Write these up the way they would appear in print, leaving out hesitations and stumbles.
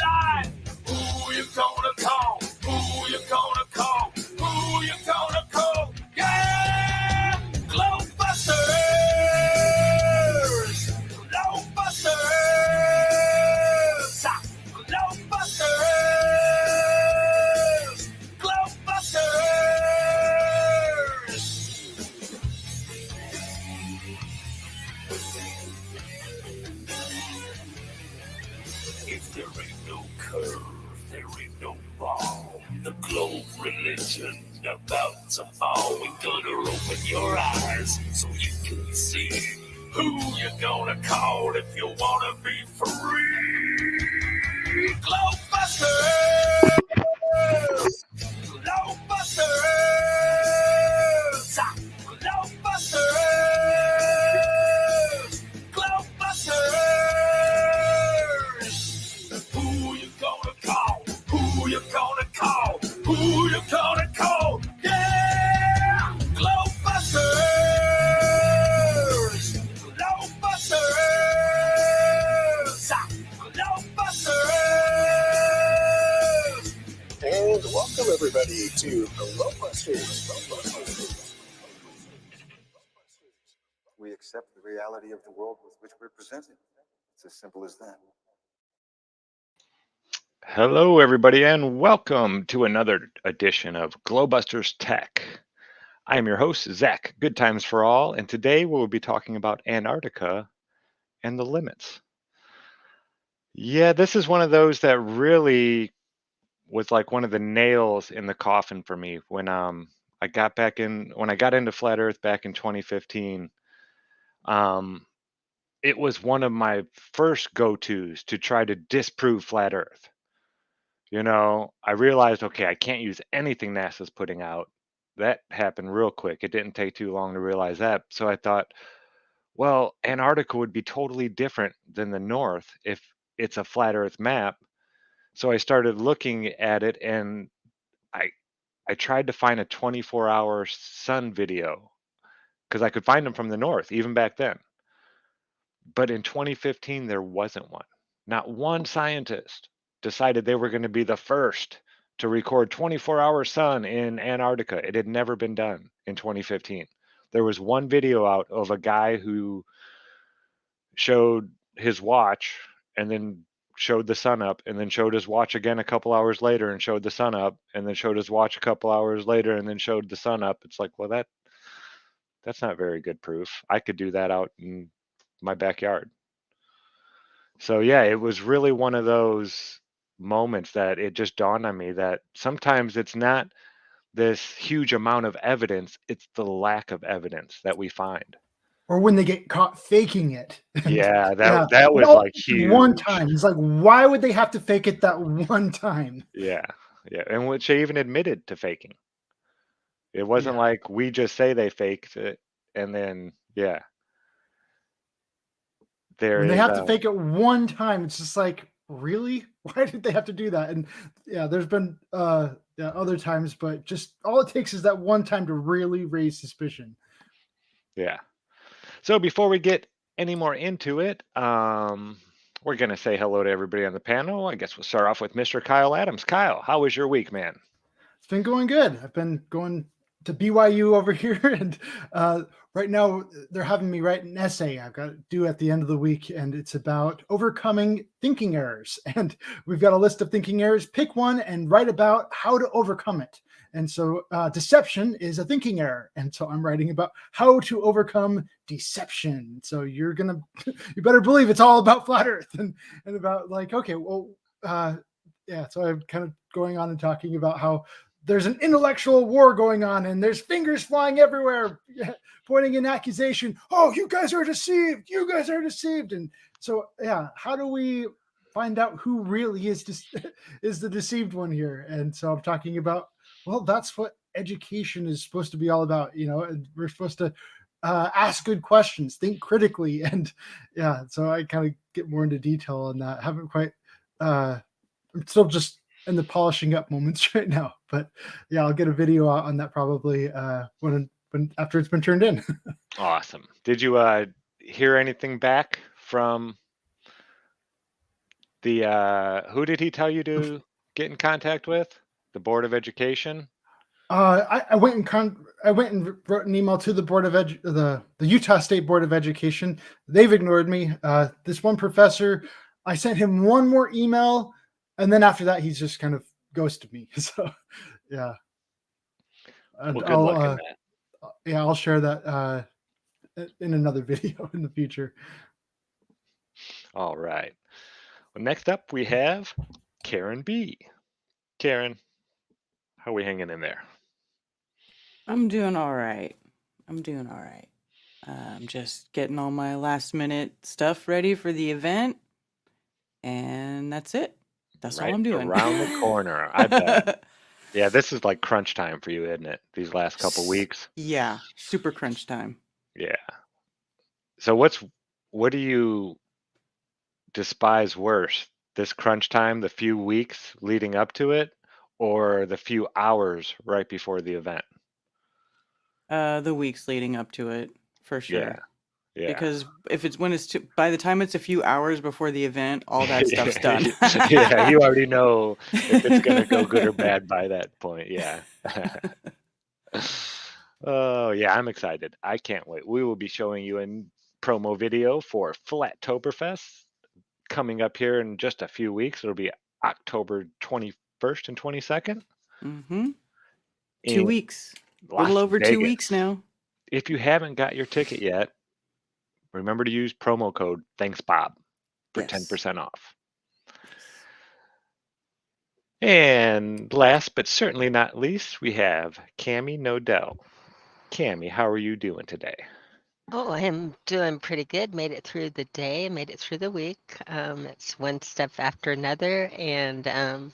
line. Who you gonna call? Who you gonna call? Who you gonna call? Yeah, GLOBEBUSTers! GLOBEBUSTers! GLOBEBUSTers! GLOBEBUSTers! If there ain't no curve, there ain't no ball. The globe religion about to fall. We're gonna open your eyes so you can see who you gonna call if you wanna be free. GLOBEBUSTers! GLOBEBUSTers! GLOBEBUSTers! GLOBEBUSTers! Who you gonna call? Who you gonna call? Who you gonna call? Yeah! GLOBEBUSTers! GLOBEBUSTers! GLOBEBUSTers! And welcome everybody to GLOBEBUSTers. We accept the reality of the world with which we're presented. It's as simple as that. Hello, everybody, and welcome to another edition of GLOBEBUSTers Tech. I am your host, Zach. Good times for all, and today we'll be talking about Antarctica and the limits. Yeah, this is one of those that really was like one of the nails in the coffin for me when I got into Flat Earth back in 2015. It was one of my first go-tos to try to disprove Flat Earth. You know, I realized, okay, I can't use anything NASA's putting out. That happened real quick. It didn't take too long to realize that. So I thought, well, Antarctica would be totally different than the North if it's a flat Earth map. So I started looking at it, and I tried to find a 24-hour sun video because I could find them from the North even back then. But in 2015, there wasn't one. Not one scientist decided they were going to be the first to record 24-hour sun in Antarctica. It had never been done in 2015. There was one video out of a guy who showed his watch and then showed the sun up, and then showed his watch again a couple hours later and showed the sun up, and then showed his watch a couple hours later and then showed the sun up. It's like, well, that's not very good proof. I could do that out in my backyard. So yeah, it was really one of those moments that it just dawned on me that sometimes it's not this huge amount of evidence, it's the lack of evidence that we find. Or when they get caught faking it. Yeah, that was like huge. One time. It's like, why would they have to fake it that one time? Yeah. And which they even admitted to faking. It wasn't like we just say they faked it and then, yeah. When they have to fake it one time, it's just like, really? Why did they have to do that? And yeah, there's been other times, but just all it takes is that one time to really raise suspicion. Yeah. So before we get any more into it, we're going to say hello to everybody on the panel. I guess we'll start off with Mr. Kyle Adams. Kyle, how was your week, man? It's been going good. I've been going to BYU over here, and right now they're having me write an essay I've got to do at the end of the week, and it's about overcoming thinking errors. And we've got a list of thinking errors. Pick one and write about how to overcome it. And so deception is a thinking error. And so I'm writing about how to overcome deception. So you better believe it's all about flat Earth and about like, okay, well, so I'm kind of going on and talking about how there's an intellectual war going on and there's fingers flying everywhere, pointing an accusation. Oh, you guys are deceived. You guys are deceived. And so, yeah, how do we find out who really is the deceived one here? And so I'm talking about, well, that's what education is supposed to be all about, and we're supposed to ask good questions, think critically. And yeah, so I kind of get more into detail on that. I haven't quite, I'm still just in the polishing up moments right now, but yeah, I'll get a video out on that probably when after it's been turned in. Awesome. Did you hear anything back from Who did he tell you to get in contact with? The Board of Education? I went and wrote an email to the the Utah State Board of Education. They've ignored me. This one professor, I sent him one more email, and then after that, he's just kind of ghosted me. So, yeah. And Well, good luck in that. yeah, I'll share that in another video in the future. All right. Well, next up we have Karen B. Karen, how are we hanging in there? I'm doing all right. I'm doing all right. I'm just getting all my last minute stuff ready for the event, and that's it. That's all Right I'm doing. around the corner, I bet. Yeah, this is like crunch time for you, isn't it? These last couple weeks. Yeah, super crunch time. Yeah. So what do you despise worse? This crunch time, the few weeks leading up to it, or the few hours right before the event? The weeks leading up to it, for sure. Yeah. Yeah. Because if it's by the time it's a few hours before the event, all that stuff's done. Yeah, you already know if it's gonna go good or bad by that point. Yeah. Oh yeah, I'm excited. I can't wait. We will be showing you a promo video for Flattoberfest coming up here in just a few weeks. It'll be October 21st and 22nd. Mm-hmm. 2 in weeks. A Las little over 2 Vegas. weeks now. If you haven't got your ticket yet, remember to use promo code ThanksBob for Yes. 10% off. And last but certainly not least, we have Cammie Nodell. Cammie, how are you doing today? Oh, I'm doing pretty good. Made it through the day, made it through the week. It's one step after another, and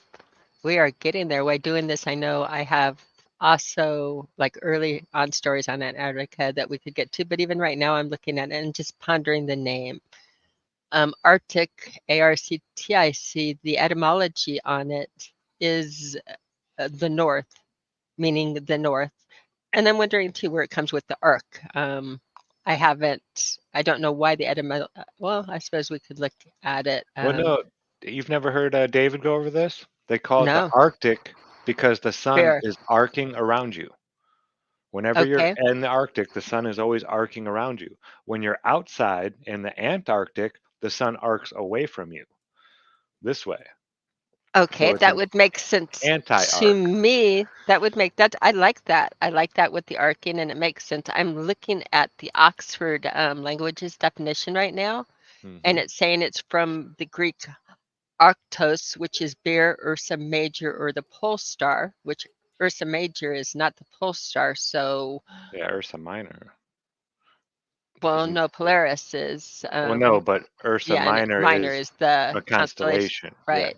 we are getting there. While doing this, I know I have also like early on stories on Antarctica that we could get to, but even right now I'm looking at it and just pondering the name. Arctic, ARCTIC, the etymology on it is the north, meaning the north. And I'm wondering too where it comes with the arc. I don't know why the etymology, well, I suppose we could look at it. Well, no, you've never heard David go over this? They call it the No. Arctic because the sun Fair. is arcing around you. Whenever you're Okay. in the Arctic, the sun is always arcing around you. When you're outside in the Antarctic, the sun arcs away from you this way. Okay, it's that an would make sense to anti-arc. me. That would make that. I like that. I like that with the arcing, and it makes sense. I'm looking at the Oxford languages definition right now, and it's saying it's from the Greek Arctos, which is Bear, Ursa Major, or the pole star, which Ursa Major is not the pole star. So, Yeah, Ursa Minor. well, Isn't- no, Polaris is. Well, no, but Ursa Yeah, and Minor Minor is is the a constellation. right?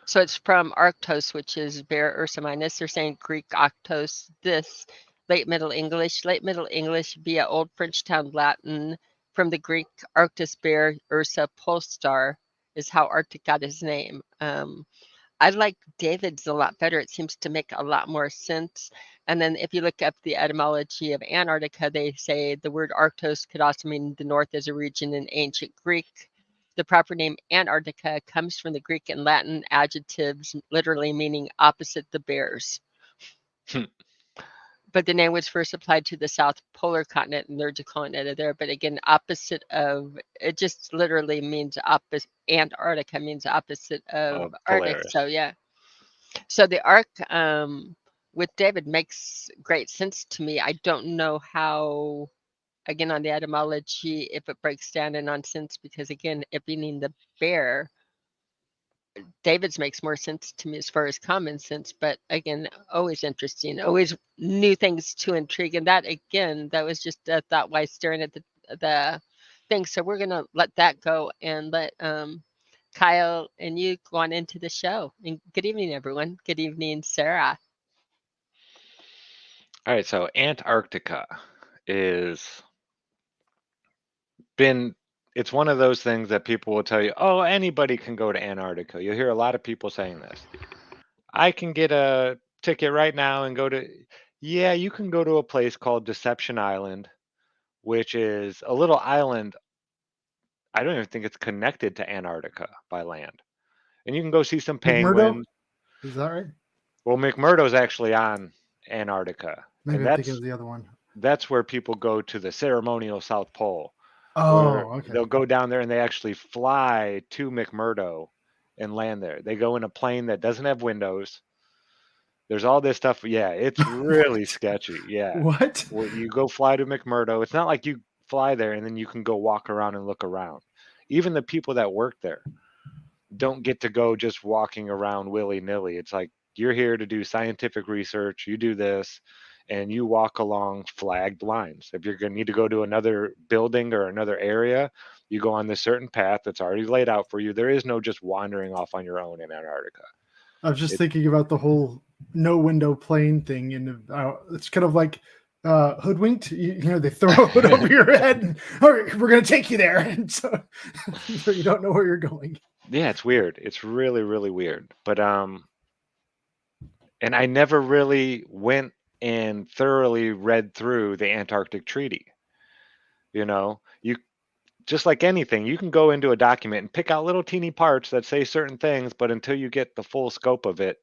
So it's from Arctos, which is Bear Ursa Minus. They're saying Greek Octos. This late Middle English via Old French town Latin from the Greek Arctus Bear Ursa Pole Star is how Arctic got his name. I like David's a lot better. It seems to make a lot more sense. And then if you look up the etymology of Antarctica, they say the word Arctos could also mean the north as a region in ancient Greek. The proper name Antarctica comes from the Greek and Latin adjectives literally meaning opposite the bears. But the name was first applied to the South Polar continent, and they're just calling it there. But again, opposite of, it just literally means opposite. Antarctica means opposite of Arctic. Polaris. So yeah. So the arc with David makes great sense to me. I don't know how, again, on the etymology, if it breaks down in nonsense, because again, it meaning the bear, David's makes more sense to me as far as common sense, but again, always interesting, always new things to intrigue. And that, again, that was just a thought while staring at the thing. So we're going to let that go and let Kyle and you go on into the show. And good evening, everyone. Good evening, Sarah. All right, so Antarctica it's one of those things that people will tell you, oh, anybody can go to Antarctica. You'll hear a lot of people saying this. I can get a ticket right now and yeah, you can go to a place called Deception Island, which is a little island. I don't even think it's connected to Antarctica by land. and you can go see some McMurdo? penguins. Is that right? Well, McMurdo's actually on Antarctica, Maybe and I'm thinking of the other one. that's where people go to the ceremonial South Pole, where Oh, okay. they'll go down there and they actually fly to McMurdo and land there. They go in a plane that doesn't have windows. There's all this stuff. Yeah, it's really sketchy. Yeah. What? Well, you go fly to McMurdo. It's not like you fly there and then you can go walk around and look around. Even the people that work there don't get to go just walking around willy-nilly. It's like you're here to do scientific research, you do this, and you walk along flagged lines. If you're going to need to go to another building or another area, you go on this certain path that's already laid out for you. There is no just wandering off on your own in Antarctica. I was just thinking about the whole no window plane thing, and it's kind of like hoodwinked. You know, they throw a hood over your head, and all right, we're going to take you there, and so you don't know where you're going. Yeah, it's weird. It's really, really weird. But and I never really went and thoroughly read through the Antarctic Treaty. You know, you just like anything, you can go into a document and pick out little teeny parts that say certain things, but until you get the full scope of it,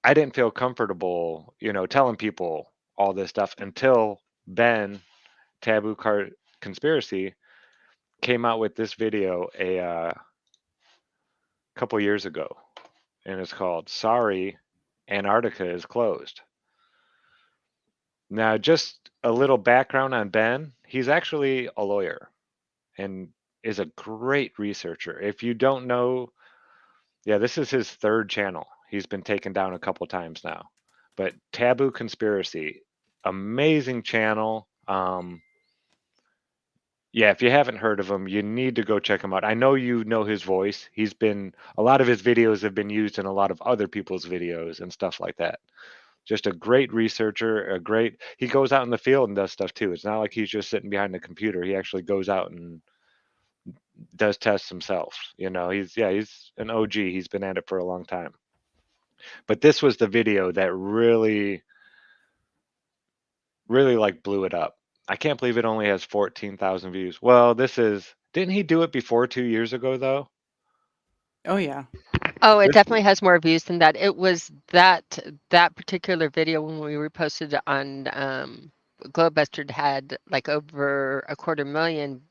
I didn't feel comfortable, telling people all this stuff until Ben Taboo Conspiracy came out with this video a couple years ago, and it's called "Sorry, Antarctica is Closed." Now, just a little background on Ben. He's actually a lawyer and is a great researcher. If you don't know, yeah, this is his third channel. He's been taken down a couple times now. But Taboo Conspiracy, amazing channel. Yeah, if you haven't heard of him, you need to go check him out. I know you know his voice. A lot of his videos have been used in a lot of other people's videos and stuff like that. Just a great researcher, he goes out in the field and does stuff too. It's not like he's just sitting behind the computer. He actually goes out and does tests himself. He's an OG. He's been at it for a long time. But this was the video that really, really like blew it up. I can't believe it only has 14,000 views. Well, didn't he do it before 2 years ago though? Oh yeah. Oh, it definitely has more views than that. It was that particular video when we reposted on GLOBEBUSTERS had like over 250,000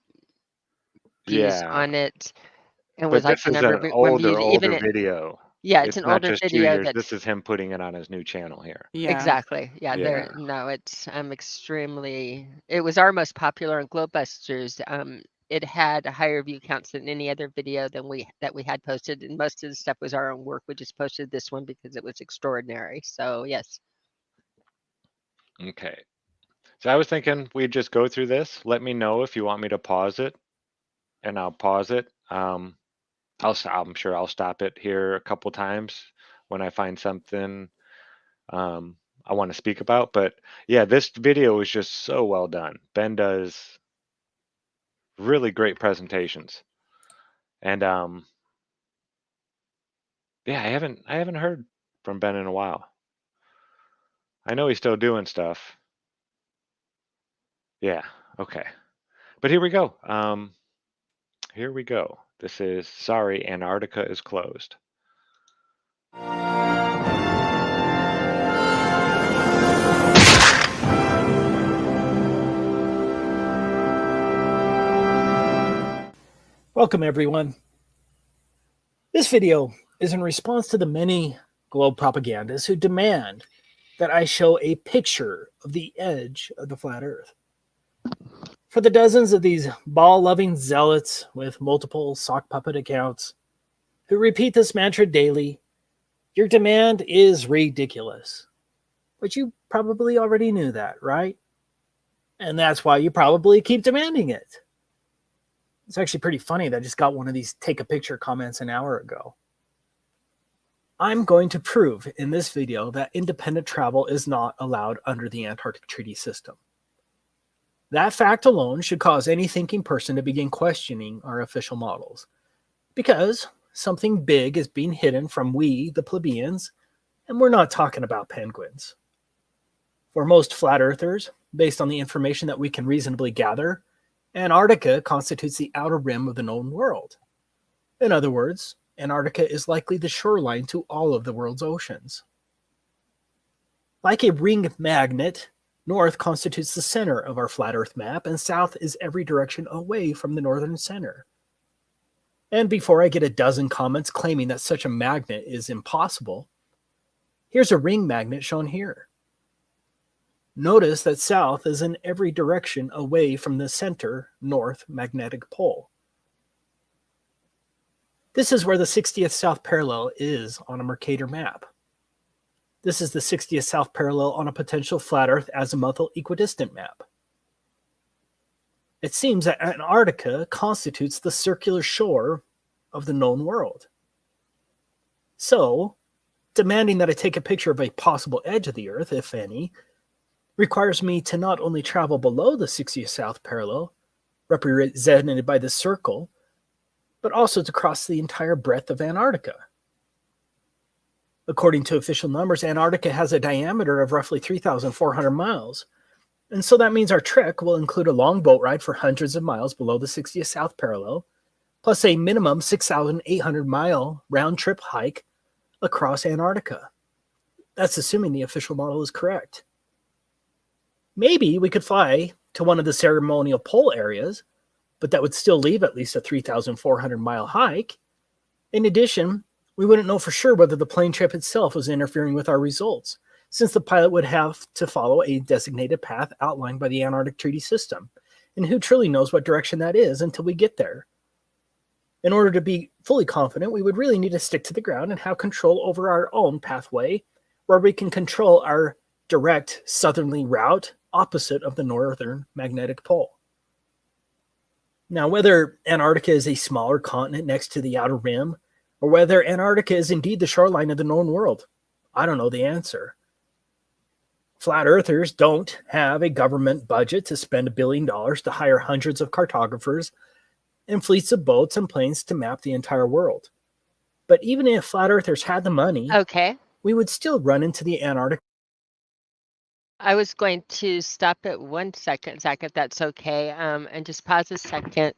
views on it, and But was like this the is number an one viewed. older video. Yeah, it's It's an not older just 2 video years. that This is him putting it on his new channel here. Yeah. exactly. Yeah, Yeah. it's extremely. It was our most popular on GLOBEBUSTERS. It had higher view counts than any other video that we had posted, and most of the stuff was our own work. We just posted this one because it was extraordinary. So yes. Okay. So I was thinking we'd just go through this. Let me know if you want me to pause it, and I'll pause it. I'm sure I'll stop it here a couple times when I find something I want to speak about. But yeah, this video is just so well done. Ben does really great presentations, and yeah, I haven't heard from Ben in a while. I know he's still doing stuff. Yeah, okay. But here we go. Here we go. This is Sorry, Antarctica is Closed. Welcome, everyone. This video is in response to the many globe propagandists who demand that I show a picture of the edge of the flat Earth. For the dozens of these ball-loving zealots with multiple sock puppet accounts who repeat this mantra daily, your demand is ridiculous. But you probably already knew that, right? And that's why you probably keep demanding it. It's actually pretty funny that I just got one of these take a picture comments an hour ago. I'm going to prove in this video that independent travel is not allowed under the Antarctic Treaty System. That fact alone should cause any thinking person to begin questioning our official models, because something big is being hidden from we, the plebeians, and we're not talking about penguins. For most flat earthers, based on the information that we can reasonably gather, Antarctica constitutes the outer rim of the known world. In other words, Antarctica is likely the shoreline to all of the world's oceans. Like a ring magnet, north constitutes the center of our flat Earth map, and south is every direction away from the northern center. And before I get a dozen comments claiming that such a magnet is impossible, here's a ring magnet shown here. Notice that south is in every direction away from the center north magnetic pole. This is where the 60th south parallel is on a Mercator map. This is the 60th south parallel on a potential flat Earth azimuthal equidistant map. It seems that Antarctica constitutes the circular shore of the known world. So, demanding that I take a picture of a possible edge of the Earth, if any, requires me to not only travel below the 60th south parallel, represented by the circle, but also to cross the entire breadth of Antarctica. According to official numbers, Antarctica has a diameter of roughly 3,400 miles, and so that means our trek will include a long boat ride for hundreds of miles below the 60th south parallel, plus a minimum 6,800-mile round-trip hike across Antarctica. That's assuming the official model is correct. Maybe we could fly to one of the ceremonial pole areas, but that would still leave at least a 3,400-mile hike. In addition, we wouldn't know for sure whether the plane trip itself was interfering with our results, since the pilot would have to follow a designated path outlined by the Antarctic Treaty System, and who truly knows what direction that is until we get there. In order to be fully confident, we would really need to stick to the ground and have control over our own pathway, where we can control our direct southerly route opposite of the northern magnetic pole. Now, whether Antarctica is a smaller continent next to the outer rim, or whether Antarctica is indeed the shoreline of the known world, I don't know the answer. Flat earthers don't have a government budget to spend $1 billion to hire hundreds of cartographers and fleets of boats and planes to map the entire world. But even if flat earthers had the money, Okay. we would still run into the Antarctic. I was going to stop it 1 second, Zach, if that's okay, and just pause a second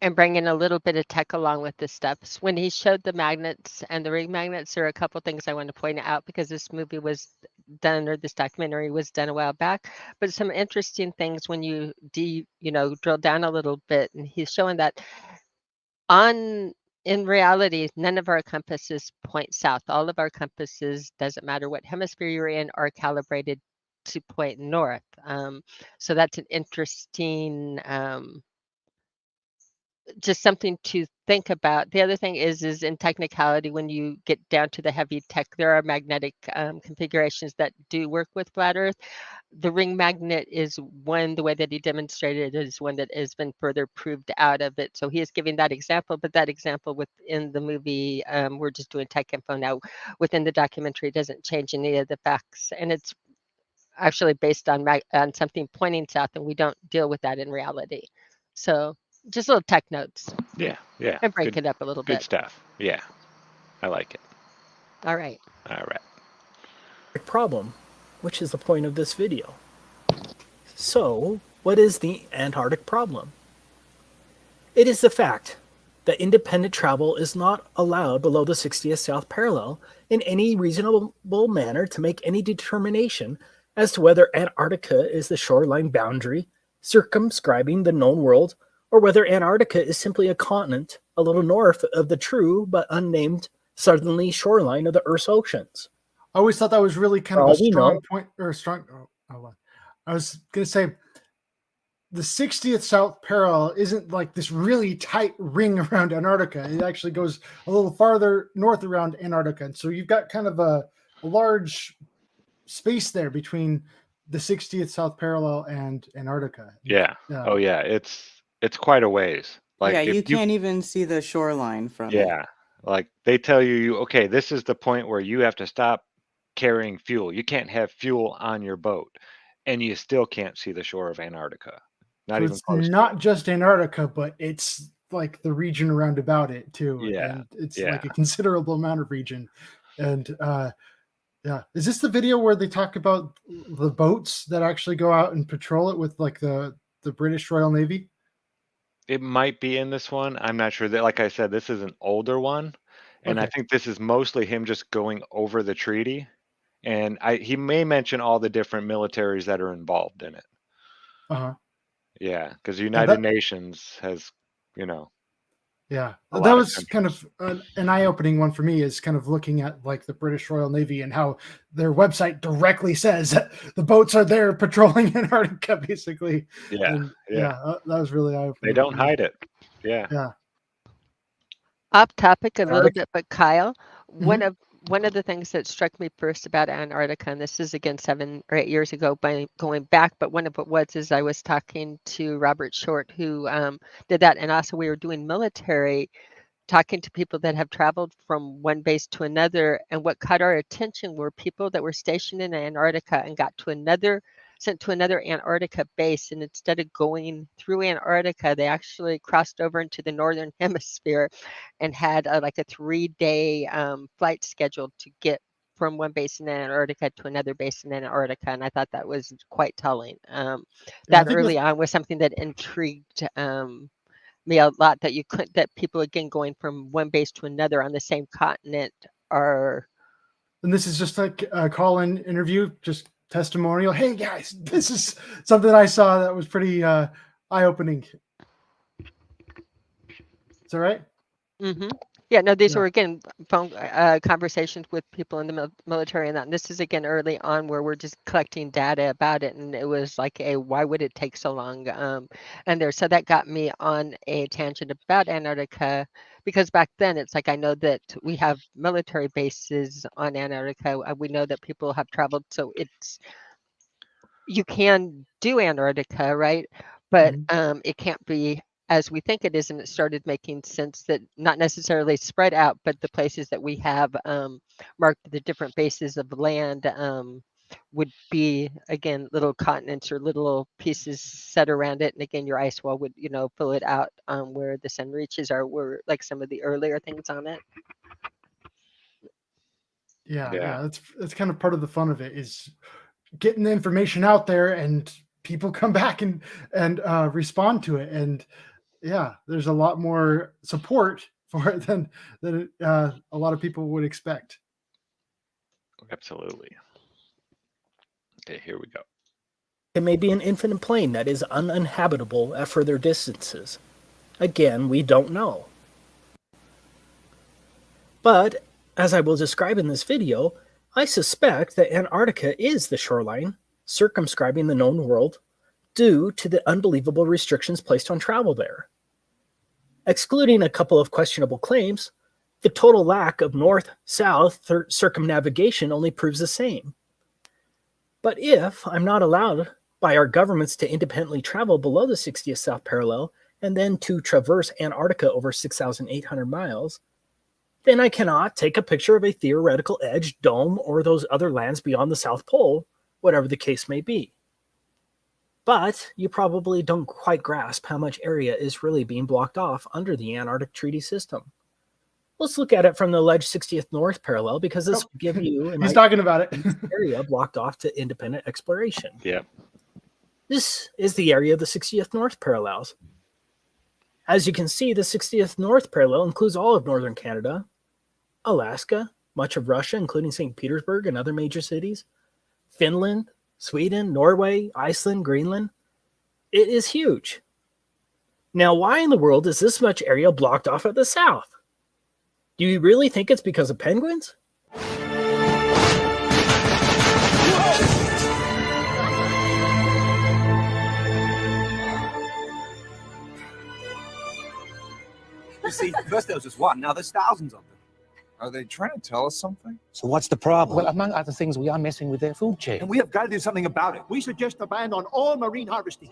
and bring in a little bit of tech along with this stuff. So when he showed the magnets and the ring magnets, there are a couple things I want to point out because this movie was done, or this documentary was done a while back. But some interesting things when you drill down a little bit, and he's showing that in reality, none of our compasses point south. All of our compasses, doesn't matter what hemisphere you're in, are calibrated to point north. So that's an interesting, just something to think about. The other thing is in technicality, when you get down to the heavy tech, there are magnetic configurations that do work with flat Earth. The ring magnet is one, the way that he demonstrated it is one that has been further proved out of it. So he is giving that example, but that example within the movie, we're just doing tech info now, within the documentary doesn't change any of the facts. And it's actually based on something pointing south, and we don't deal with that in reality. So just little tech notes. Yeah. And break it up a little Good bit. stuff. Yeah. I like it. All right. All right. problem, which is the point of this video. So, what is the Antarctic problem? It is the fact that independent travel is not allowed below the 60th south parallel in any reasonable manner to make any determination as to whether Antarctica is the shoreline boundary circumscribing the known world, or whether Antarctica is simply a continent a little north of the true but unnamed southerly shoreline of the Earth's oceans. I always thought that was really kind of All a we strong know- point, or a strong. I was going to say the 60th south parallel isn't like this really tight ring around Antarctica. It actually goes a little farther north around Antarctica. And so you've got kind of a large space there between the 60th south parallel and Antarctica. Yeah. Oh yeah. It's quite a ways. Like yeah, if you can't even see the shoreline from it. Yeah. Like they tell you, okay, this is the point where you have to stop carrying fuel. You can't have fuel on your boat, and you still can't see the shore of Antarctica. Not So even it's close. not just Antarctica, but it's like the region around about it too. Yeah, And it's yeah. like a considerable amount of region. And yeah. Is this the video where they talk about the boats that actually go out and patrol it with like the British Royal Navy? It might be in this one. I'm not sure. That, like I said, this is an older one, and I Okay. think this is mostly him just going over the treaty. And he may mention all the different militaries that are involved in it. Uh-huh. Yeah, because the Yeah, United Nations has, you know, yeah, a that lot of was kind countries. of an eye-opening one for me, is kind of looking at like the British Royal Navy and how their website directly says that the boats are there patrolling Antarctica, basically. Yeah, And yeah. that was really They eye-opening for don't me. hide it. Yeah. Yeah. Off topic a little Alright. bit, but Kyle, Mhm. one of the things that struck me first about Antarctica, and this is again 7 or 8 years ago, by going back, but one of it was is I was talking to Robert Short, who did that, and also we were doing military, talking to people that have traveled from one base to another, and what caught our attention were people that were stationed in Antarctica and sent to another Antarctica base, and instead of going through Antarctica, they actually crossed over into the northern hemisphere and had like a 3-day flight scheduled to get from one base in Antarctica to another base in Antarctica, and I thought that was quite telling. Yeah, I That think early on was something that intrigued me a lot, that that people again going from one base to another on the same continent are. and this is just like a call-in interview, just testimonial. Hey guys, this is something I saw that was pretty eye-opening. Is that right? Mm-hmm. Yeah, no, these Yeah. were again phone conversations with people in the military and that. And this is again early on where we're just collecting data about it, and it was like, why would it take so long? So that got me on a tangent about Antarctica, because back then it's like I know that we have military bases on Antarctica. We know that people have traveled, so you can do Antarctica, right? But Mhm. it can't be as we think it is, and it started making sense that not necessarily spread out, but the places that we have marked the different bases of land would be again little continents or little pieces set around it, and again your ice wall would fill it out where the sun reaches were like some of the earlier things on it. Yeah, Yeah. yeah, that's kind of part of the fun of it, is getting the information out there, and people come back and respond to it. And yeah, there's a lot more support for it than a lot of people would expect. Absolutely. Okay, here we go. It may be an infinite plane that is uninhabitable at further distances. Again, we don't know. But, as I will describe in this video, I suspect that Antarctica is the shoreline circumscribing the known world due to the unbelievable restrictions placed on travel there. Excluding a couple of questionable claims, the total lack of north-south circumnavigation only proves the same. But if I'm not allowed by our governments to independently travel below the 60th south parallel and then to traverse Antarctica over 6,800 miles, then I cannot take a picture of a theoretical edge, dome, or those other lands beyond the South Pole, whatever the case may be. But you probably don't quite grasp how much area is really being blocked off under the Antarctic Treaty System. Let's look at it from the alleged 60th North parallel, because this will give you an He's talking about it. area blocked off to independent exploration. Yep. This is the area of the 60th North parallels. As you can see, the 60th North parallel includes all of northern Canada, Alaska, much of Russia, including St. Petersburg and other major cities, Finland, Sweden, Norway, Iceland, Greenland. It is huge. Now, why in the world is this much area blocked off at the south? Do you really think it's because of penguins? You see, first there was just one, now there's thousands of them. Are they trying to tell us something? So what's the problem? Well, among other things, we are messing with their food chain. And we have got to do something about it. We suggest a ban on all marine harvesting.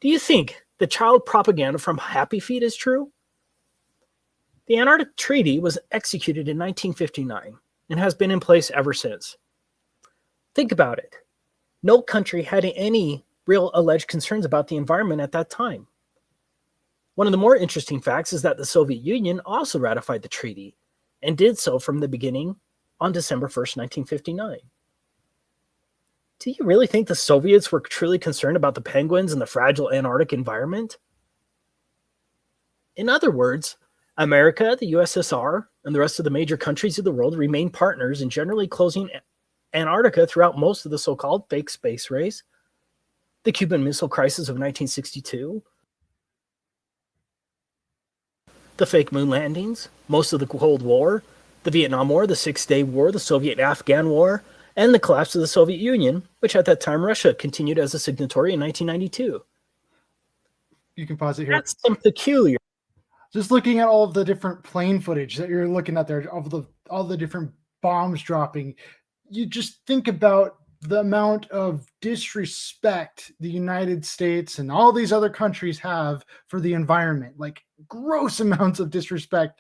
Do you think the child propaganda from Happy Feet is true? The Antarctic Treaty was executed in 1959 and has been in place ever since. Think about it. No country had any real alleged concerns about the environment at that time. One of the more interesting facts is that the Soviet Union also ratified the treaty and did so from the beginning on December 1st, 1959. Do you really think the Soviets were truly concerned about the penguins and the fragile Antarctic environment? In other words, America, the USSR, and the rest of the major countries of the world remain partners in generally closing Antarctica throughout most of the so-called fake space race, the Cuban Missile Crisis of 1962, the fake moon landings, most of the Cold War, the Vietnam War, the Six-Day War, the Soviet-Afghan War, and the collapse of the Soviet Union, which at that time Russia continued as a signatory in 1992. You can pause it here. That's some peculiar. Just looking at all of the different plane footage that you're looking at there, of all the different bombs dropping, you just think about the amount of disrespect the United States and all these other countries have for the environment, like gross amounts of disrespect,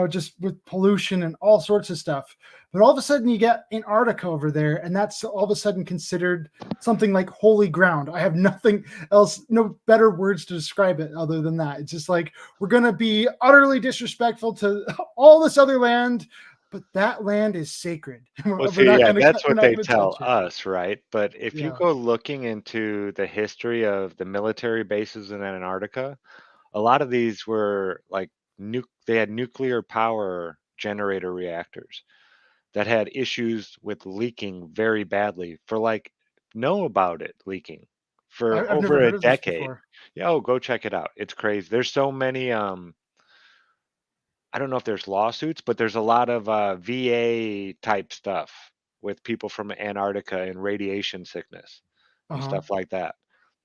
just with pollution and all sorts of stuff. But all of a sudden you get Antarctica over there, and that's all of a sudden considered something like holy ground. I have nothing else, no better words to describe it other than that. It's just like, we're going to be utterly disrespectful to all this other land, but that land is sacred. Well, see, that's what they tell us, right? But if you go looking into the history of the military bases in Antarctica, a lot of these were like they had nuclear power generator reactors that had issues with leaking very badly know about it leaking for I've over never heard a of this decade. before. Yeah, go check it out. It's crazy. There's so many I don't know if there's lawsuits, but there's a lot of VA type stuff with people from Antarctica and radiation sickness and stuff like that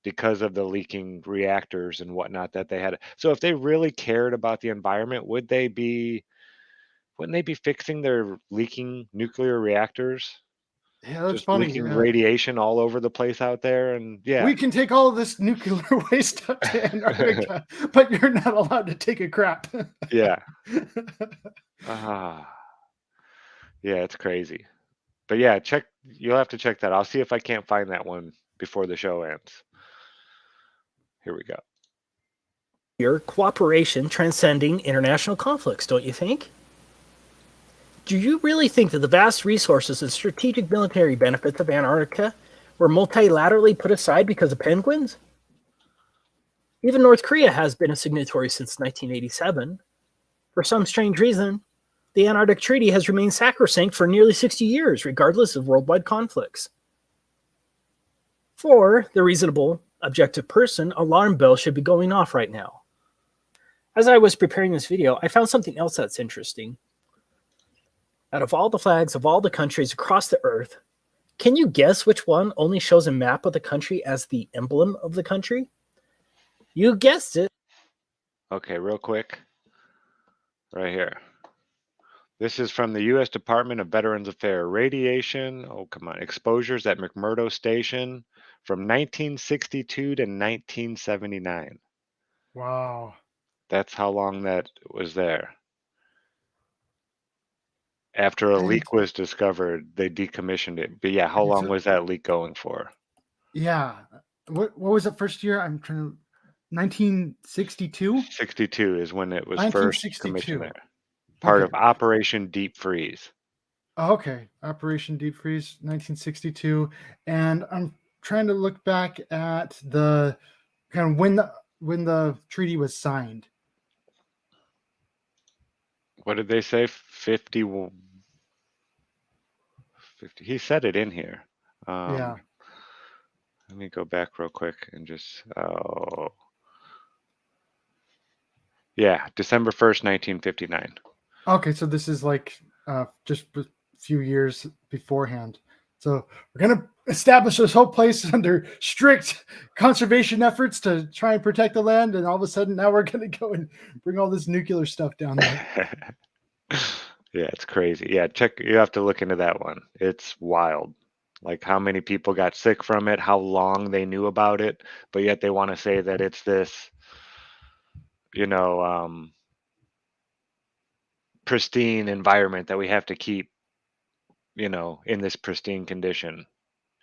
because of the leaking reactors and whatnot that they had. So if they really cared about the environment, wouldn't they be fixing their leaking nuclear reactors? Yeah, that's Just funny. leaking radiation all over the place out there, and we can take all of this nuclear waste up to Antarctica, but you're not allowed to take a crap. Yeah. Yeah, it's crazy. But yeah, you'll have to check that. I'll see if I can't find that one before the show ends. Here we go. Your cooperation transcending international conflicts, don't you think? Do you really think that the vast resources and strategic military benefits of Antarctica were multilaterally put aside because of penguins? Even North Korea has been a signatory since 1987. For some strange reason, the Antarctic Treaty has remained sacrosanct for nearly 60 years, regardless of worldwide conflicts. For the reasonable, objective person, alarm bells should be going off right now. As I was preparing this video, I found something else that's interesting. Out of all the flags of all the countries across the earth, can you guess which one only shows a map of the country as the emblem of the country? You guessed it. Okay, real quick. Right here. This is from the U.S. Department of Veterans Affairs. Radiation, exposures at McMurdo Station from 1962 to 1979. Wow. That's how long that was there. After a leak was discovered, they decommissioned it. But yeah, how long was that leak going for? Yeah. What was the first year? I'm trying to 1962? 62 is when it was first commissioned there. Part of Operation Deep Freeze. Oh, okay. Operation Deep Freeze, 1962. And I'm trying to look back at the kind of when the treaty was signed. What did they say? 50. He said it in here. Yeah. Let me go back real quick and just. Yeah, December 1st, 1959. Okay, so this is like just a few years beforehand. So we're going to establish this whole place under strict conservation efforts to try and protect the land. And all of a sudden now we're going to go and bring all this nuclear stuff down there. Yeah, it's crazy. Yeah, you have to look into that one. It's wild. Like how many people got sick from it, how long they knew about it, but yet they want to say that it's this, pristine environment that we have to keep, in this pristine condition.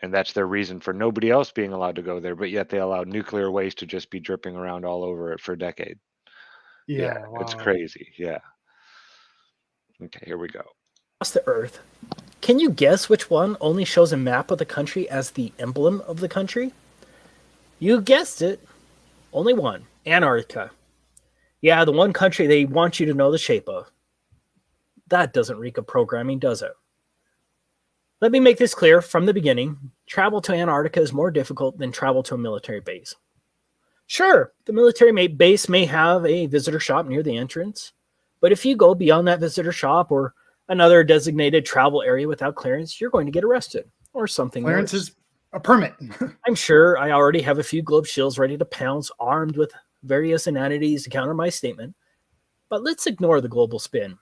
And that's their reason for nobody else being allowed to go there, but yet they allow nuclear waste to just be dripping around all over it for a decade. Yeah, It's wow. crazy. Yeah. Okay, here we go. Across the earth, Can you guess which one only shows a map of the country as the emblem of the country? You guessed it. Only one. Antarctica. Yeah, the one country they want you to know the shape of. That doesn't reek of programming, does it? Let me make this clear from the beginning. Travel to Antarctica is more difficult than travel to a military base. Sure, the military base may have a visitor shop near the entrance, but if you go beyond that visitor shop or another designated travel area without clearance, you're going to get arrested or something Clearance worse. is a permit. I'm sure I already have a few globe shields ready to pounce, armed with various inanities to counter my statement, but let's ignore the global spin.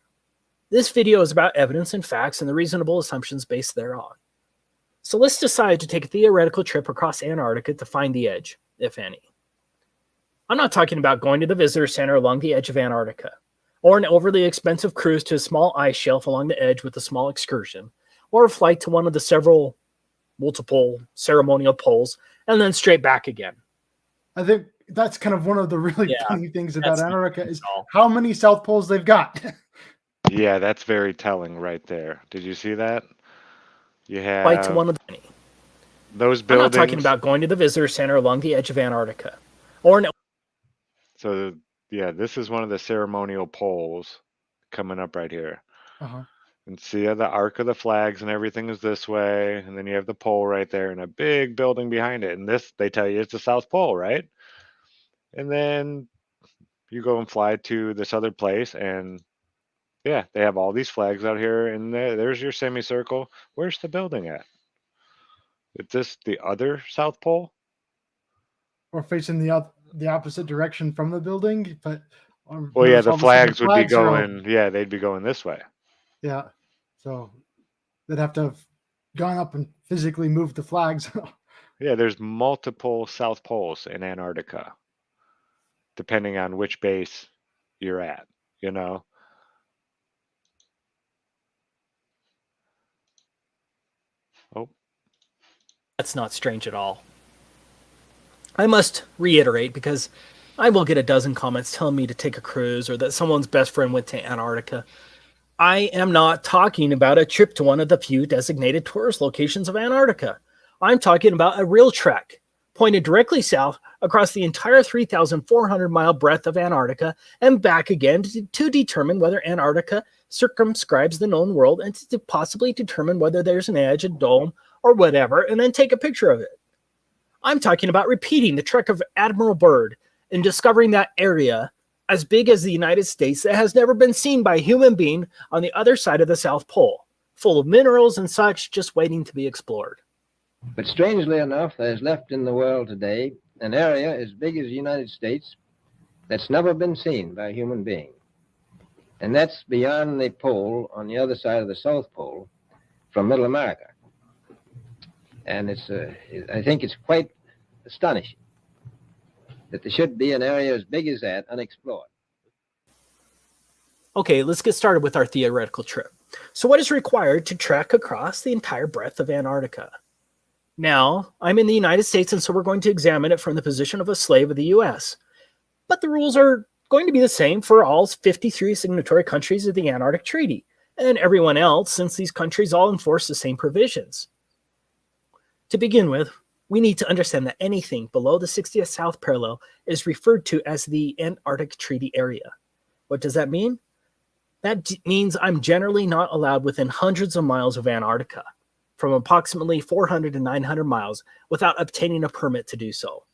This video is about evidence and facts and the reasonable assumptions based thereon. So let's decide to take a theoretical trip across Antarctica to find the edge, if any. I'm not talking about going to the visitor center along the edge of Antarctica, or an overly expensive cruise to a small ice shelf along the edge with a small excursion, or a flight to one of the multiple ceremonial poles, and then straight back again. I think that's kind of one of the really funny things about that's Antarctica is how many South Poles they've got. Yeah, that's very telling right there. Did you see that? You Flight to have one of the those I'm buildings. not talking about going to the visitor center along the edge of Antarctica, or an So yeah, this is one of the ceremonial poles coming up right here. Uh-huh. And see the arc of the flags and everything is this way, and then you have the pole right there and a big building behind it. And this, they tell you it's the South Pole, right? And then you go and fly to this other place, and yeah, they have all these flags out here, and there's your semicircle. Where's the building at? Is this the other South Pole? Or facing the opposite direction from the building, but Well, yeah, notice the all of a sudden flags would be flags are all- going. Yeah, they'd be going this way. Yeah, so they'd have to have gone up and physically moved the flags. Yeah, there's multiple South Poles in Antarctica, depending on which base you're at, you know? Oh, That's not strange at all. I must reiterate, because I will get a dozen comments telling me to take a cruise or that someone's best friend went to Antarctica. I am not talking about a trip to one of the few designated tourist locations of Antarctica. I'm talking about a real trek, pointed directly south across the entire 3,400-mile breadth of Antarctica and back again to determine whether Antarctica circumscribes the known world and to possibly determine whether there's an edge, a dome, or whatever, and then take a picture of it. I'm talking about repeating the trek of Admiral Byrd and discovering that area as big as the United States that has never been seen by a human being on the other side of the South Pole, full of minerals and such just waiting to be explored. But strangely enough, there's left in the world today an area as big as the United States that's never been seen by a human being. And that's beyond the pole on the other side of the South Pole from Middle America. And I think it's quite astonishing that there should be an area as big as that unexplored. Okay, let's get started with our theoretical trip. So what is required to trek across the entire breadth of Antarctica? Now, I'm in the United States, and so we're going to examine it from the position of a slave of the US. But the rules are going to be the same for all 53 signatory countries of the Antarctic Treaty, and everyone else, since these countries all enforce the same provisions. To begin with, we need to understand that anything below the 60th south parallel is referred to as the Antarctic Treaty Area. What does that mean? That means I'm generally not allowed within hundreds of miles of Antarctica, from approximately 400 to 900 miles, without obtaining a permit to do so.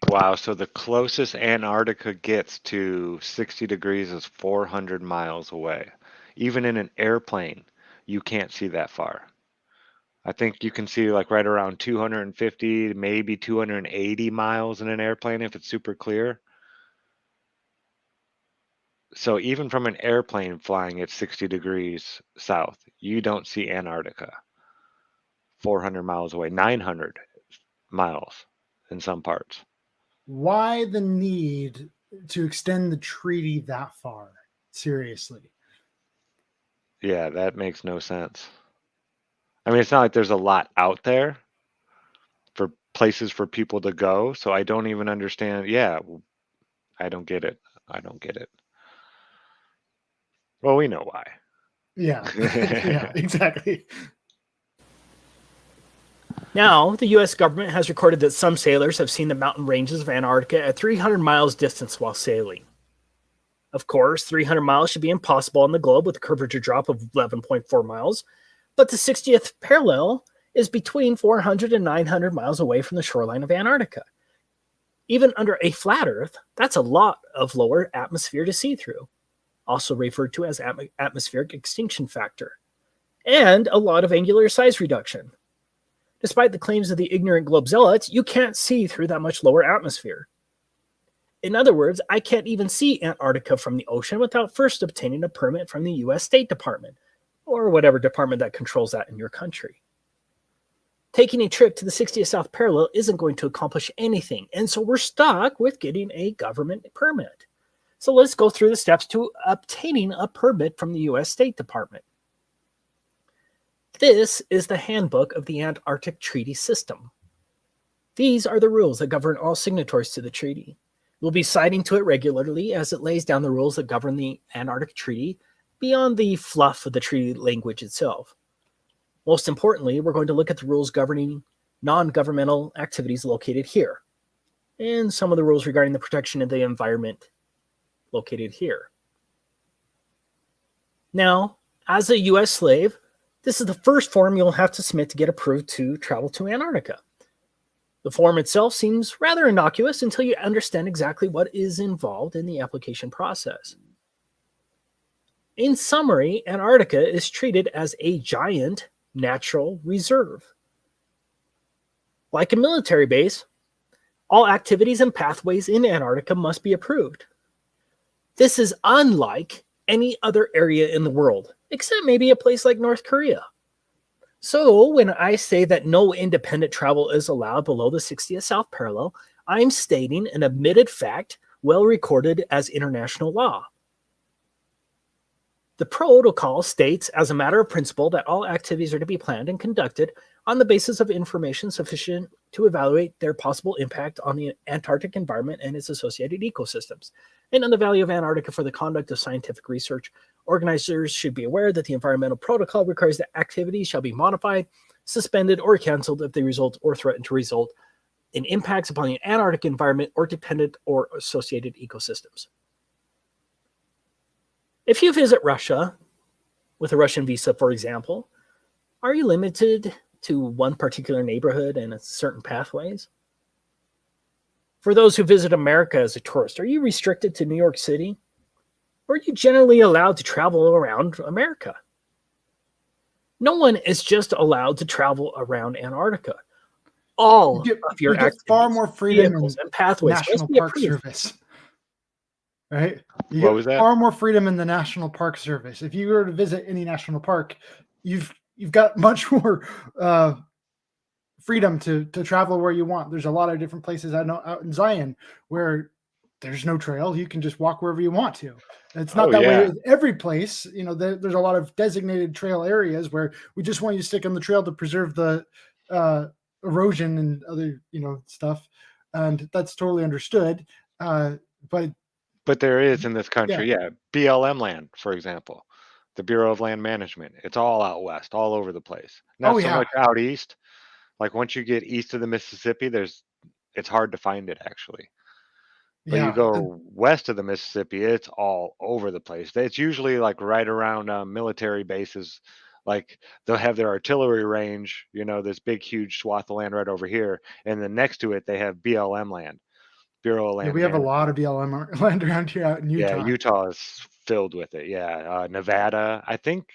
wow. So the closest Antarctica gets to 60 degrees is 400 miles away. Even in an airplane, you can't see that far. I think you can see like right around 250, maybe 280 miles in an airplane if it's super clear. So even from an airplane flying at 60 degrees south, you don't see Antarctica 400 miles away, 900 miles in some parts. Why the need to extend the treaty that far? Seriously. Yeah, that makes no sense. I mean, it's not like there's a lot out there for places for people to go, so I don't even understand. Yeah, I don't get it. I don't get it. Well, we know why. Yeah. Yeah, exactly. Now, the U.S. government has recorded that some sailors have seen the mountain ranges of Antarctica at 300 miles distance while sailing. Of course, 300 miles should be impossible on the globe with a curvature drop of 11.4 miles, but the 60th parallel is between 400 and 900 miles away from the shoreline of Antarctica. Even under a flat Earth, that's a lot of lower atmosphere to see through, also referred to as atmospheric extinction factor, and a lot of angular size reduction. Despite the claims of the ignorant globe zealots, you can't see through that much lower atmosphere. In other words, I can't even see Antarctica from the ocean without first obtaining a permit from the US State Department, or whatever department that controls that in your country. Taking a trip to the 60th South Parallel isn't going to accomplish anything, and so we're stuck with getting a government permit. So let's go through the steps to obtaining a permit from the US State Department. This is the handbook of the Antarctic Treaty System. These are the rules that govern all signatories to the treaty. We'll be citing to it regularly as it lays down the rules that govern the Antarctic Treaty beyond the fluff of the treaty language itself. Most importantly, we're going to look at the rules governing non-governmental activities located here, and some of the rules regarding the protection of the environment located here. Now, as a U.S. slave, this is the first form you'll have to submit to get approved to travel to Antarctica. The form itself seems rather innocuous until you understand exactly what is involved in the application process. In summary, Antarctica is treated as a giant natural reserve. Like a military base, all activities and pathways in Antarctica must be approved. This is unlike any other area in the world, except maybe a place like North Korea. So when I say that no independent travel is allowed below the 60th South Parallel, I'm stating an admitted fact well recorded as international law. The protocol states as a matter of principle that all activities are to be planned and conducted on the basis of information sufficient to evaluate their possible impact on the Antarctic environment and its associated ecosystems, and on the value of Antarctica for the conduct of scientific research. Organizers should be aware that the environmental protocol requires that activities shall be modified, suspended, or canceled if they result or threaten to result in impacts upon the Antarctic environment or dependent or associated ecosystems. If you visit Russia with a Russian visa, for example, are you limited to one particular neighborhood and certain pathways? For those who visit America as a tourist, are you restricted to New York City? Or are you generally allowed to travel around America? No one is just allowed to travel around Antarctica. All of your you get activities, far more freedom vehicles, in and pathways National must be Park approved. Service. Right? You What get was that? far more freedom in the National Park Service. If you were to visit any national park, you've got much more freedom to travel where you want. There's a lot of different places I know out in Zion where there's no trail. You can just walk wherever you want to. It's not that way in every place. You know, there's a lot of designated trail areas where we just want you to stick on the trail to preserve the erosion and other, stuff. And that's totally understood. But there is in this country, BLM land, for example, the Bureau of Land Management. It's all out west, all over the place. Not so much out east. Like once you get east of the Mississippi, it's hard to find it actually. But you go west of the Mississippi, it's all over the place. It's usually like right around military bases. Like they'll have their artillery range, this big, huge swath of land right over here. And then next to it, they have BLM land, Bureau of Land we have a Management. lot of BLM land around here out in Utah. Yeah, Utah is filled with it. Yeah, Nevada, I think.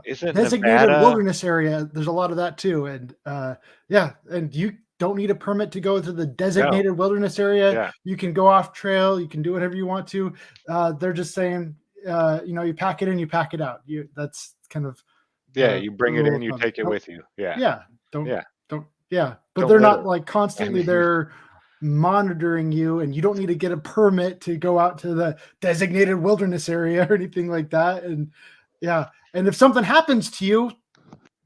Isn't designated Nevada wilderness area? There's a lot of that too, and and you don't need a permit to go to the designated wilderness area. Yeah. You can go off trail. You can do whatever you want to. They're just saying, you pack it in, you pack it out. That's kind of you bring it in, you take it with you. But Don't they're not litter. like constantly there monitoring you, and you don't need to get a permit to go out to the designated wilderness area or anything like that. And and if something happens to you,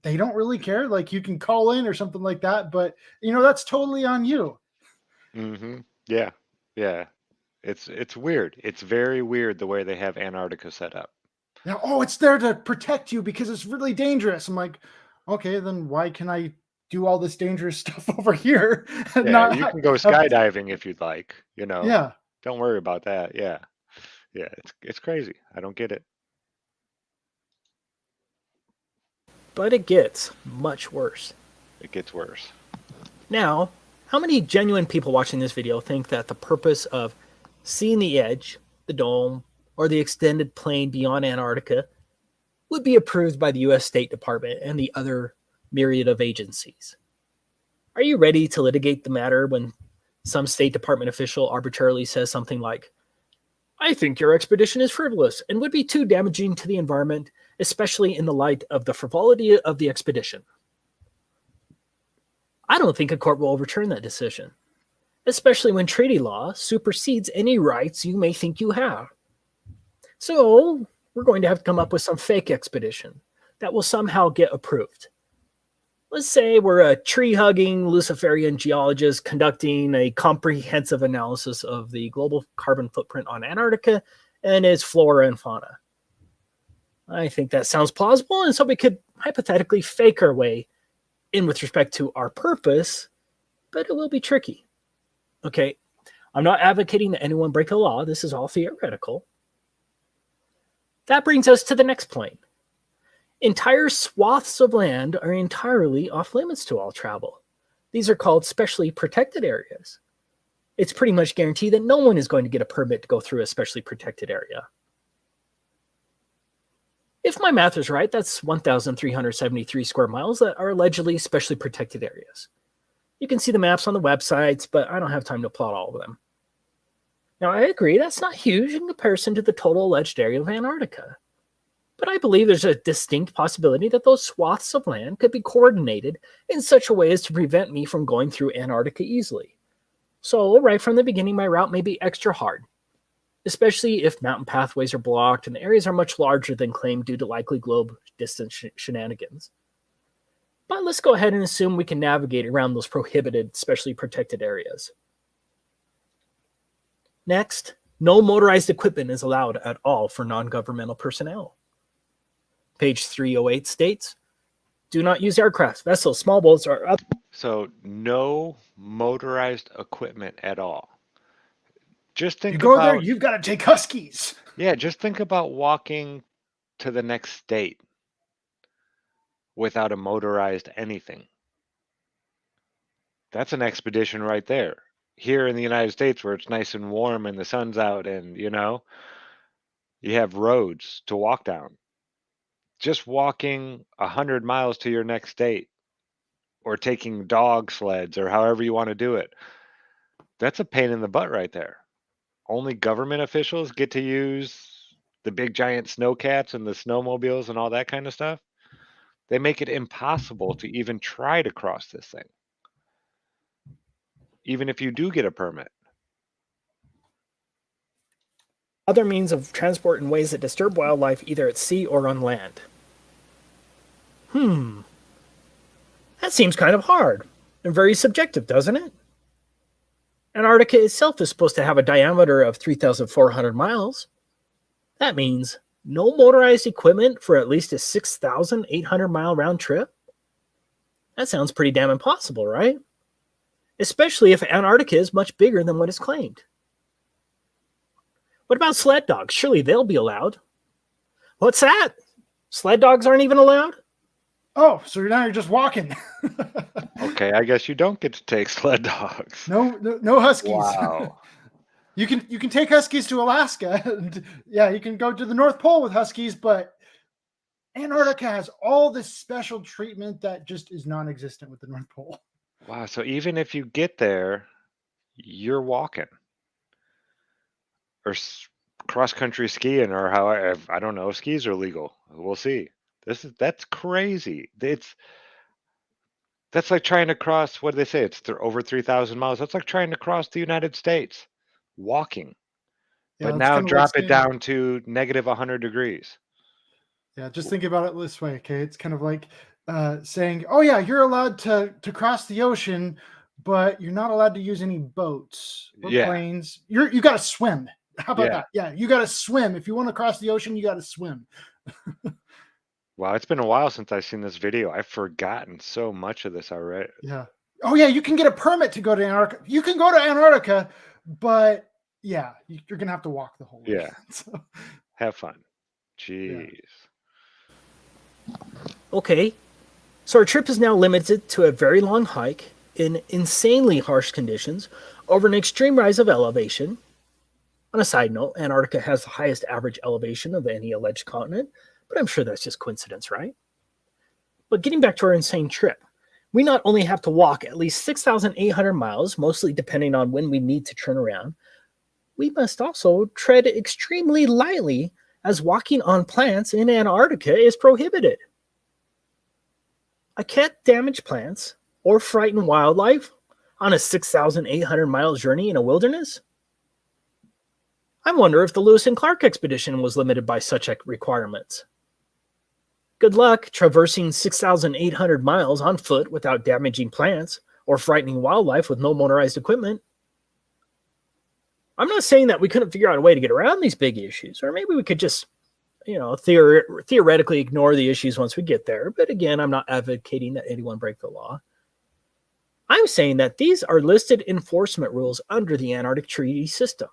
they don't really care. Like you can call in or something like that, but that's totally on you. Mm-hmm. Yeah. It's weird. It's very weird the way they have Antarctica set up. Now, oh, it's there to protect you because it's really dangerous. I'm like, okay, then why can I do all this dangerous stuff over here and Yeah, not you can go have- skydiving if you'd like, Yeah. Don't worry about that. Yeah. Yeah, it's crazy. I don't get it. But it gets much worse. It gets worse. Now, how many genuine people watching this video think that the purpose of seeing the edge, the dome, or the extended plain beyond Antarctica would be approved by the US State Department and the other myriad of agencies? Are you ready to litigate the matter when some State Department official arbitrarily says something like, I think your expedition is frivolous and would be too damaging to the environment, especially in the light of the frivolity of the expedition? I don't think a court will overturn that decision, especially when treaty law supersedes any rights you may think you have. So we're going to have to come up with some fake expedition that will somehow get approved. Let's say we're a tree-hugging Luciferian geologist conducting a comprehensive analysis of the global carbon footprint on Antarctica and its flora and fauna. I think that sounds plausible, and so we could hypothetically fake our way in with respect to our purpose, but it will be tricky. Okay, I'm not advocating that anyone break the law. This is all theoretical. That brings us to the next point. Entire swaths of land are entirely off limits to all travel. These are called specially protected areas. It's pretty much guaranteed that no one is going to get a permit to go through a specially protected area. If my math is right, that's 1,373 square miles that are allegedly specially protected areas. You can see the maps on the websites, but I don't have time to plot all of them. Now, I agree that's not huge in comparison to the total alleged area of Antarctica. But I believe there's a distinct possibility that those swaths of land could be coordinated in such a way as to prevent me from going through Antarctica easily. So, right from the beginning, my route may be extra hard, especially if mountain pathways are blocked and the areas are much larger than claimed due to likely globe distance shenanigans. But let's go ahead and assume we can navigate around those prohibited, specially protected areas. Next, no motorized equipment is allowed at all for non-governmental personnel. Page 308 states, do not use aircraft, vessels, small boats, or other. So no motorized equipment at all. Just think You go there, about, you've got to take Huskies. yeah, just think about walking to the next state without a motorized anything. That's an expedition right there. Here in the United States where it's nice and warm and the sun's out and, you have roads to walk down. Just walking 100 miles to your next state or taking dog sleds or however you want to do it. That's a pain in the butt right there. Only government officials get to use the big giant snowcats and the snowmobiles and all that kind of stuff. They make it impossible to even try to cross this thing, even if you do get a permit. Other means of transport in ways that disturb wildlife either at sea or on land. That seems kind of hard and very subjective, doesn't it? Antarctica itself is supposed to have a diameter of 3,400 miles. That means no motorized equipment for at least a 6,800-mile round trip? That sounds pretty damn impossible, right? Especially if Antarctica is much bigger than what is claimed. What about sled dogs? Surely they'll be allowed. What's that? Sled dogs aren't even allowed? Oh, so now you're just walking. Okay, I guess you don't get to take sled dogs. No Huskies. Wow. You can take Huskies to Alaska, and yeah, you can go to the North Pole with Huskies, but Antarctica has all this special treatment that just is non-existent with the North Pole. Wow, so even if you get there, you're walking. Or cross-country skiing, or however, I don't know if skis are legal. We'll see. That's crazy. That's like trying to cross, what do they say? It's over 3,000 miles. That's like trying to cross the United States walking. Yeah, But that's now kinda like drop it saying- down to negative 100 degrees. Yeah, just think about it this way, okay? It's kind of like saying, oh yeah, you're allowed to cross the ocean, but you're not allowed to use any boats or Yeah. planes. You got to swim. How about that? Yeah, you got to swim. If you want to cross the ocean, you got to swim. Wow, it's been a while since I've seen this video. I've forgotten so much of this already. Yeah. Oh yeah, you can get a permit to go to Antarctica. You can go to Antarctica, but yeah, you're gonna have to walk the whole way. Yeah. So, Have fun. Jeez. Okay, so our trip is now limited to a very long hike in insanely harsh conditions over an extreme rise of elevation. On a side note, Antarctica has the highest average elevation of any alleged continent, but I'm sure that's just coincidence, right? But getting back to our insane trip, we not only have to walk at least 6,800 miles, mostly depending on when we need to turn around, we must also tread extremely lightly as walking on plants in Antarctica is prohibited. I can't damage plants or frighten wildlife on a 6,800 mile journey in a wilderness. I wonder if the Lewis and Clark expedition was limited by such requirements. Good luck traversing 6,800 miles on foot without damaging plants or frightening wildlife with no motorized equipment. I'm not saying that we couldn't figure out a way to get around these big issues, or maybe we could just, theoretically ignore the issues once we get there. But again, I'm not advocating that anyone break the law. I'm saying that these are listed enforcement rules under the Antarctic Treaty System.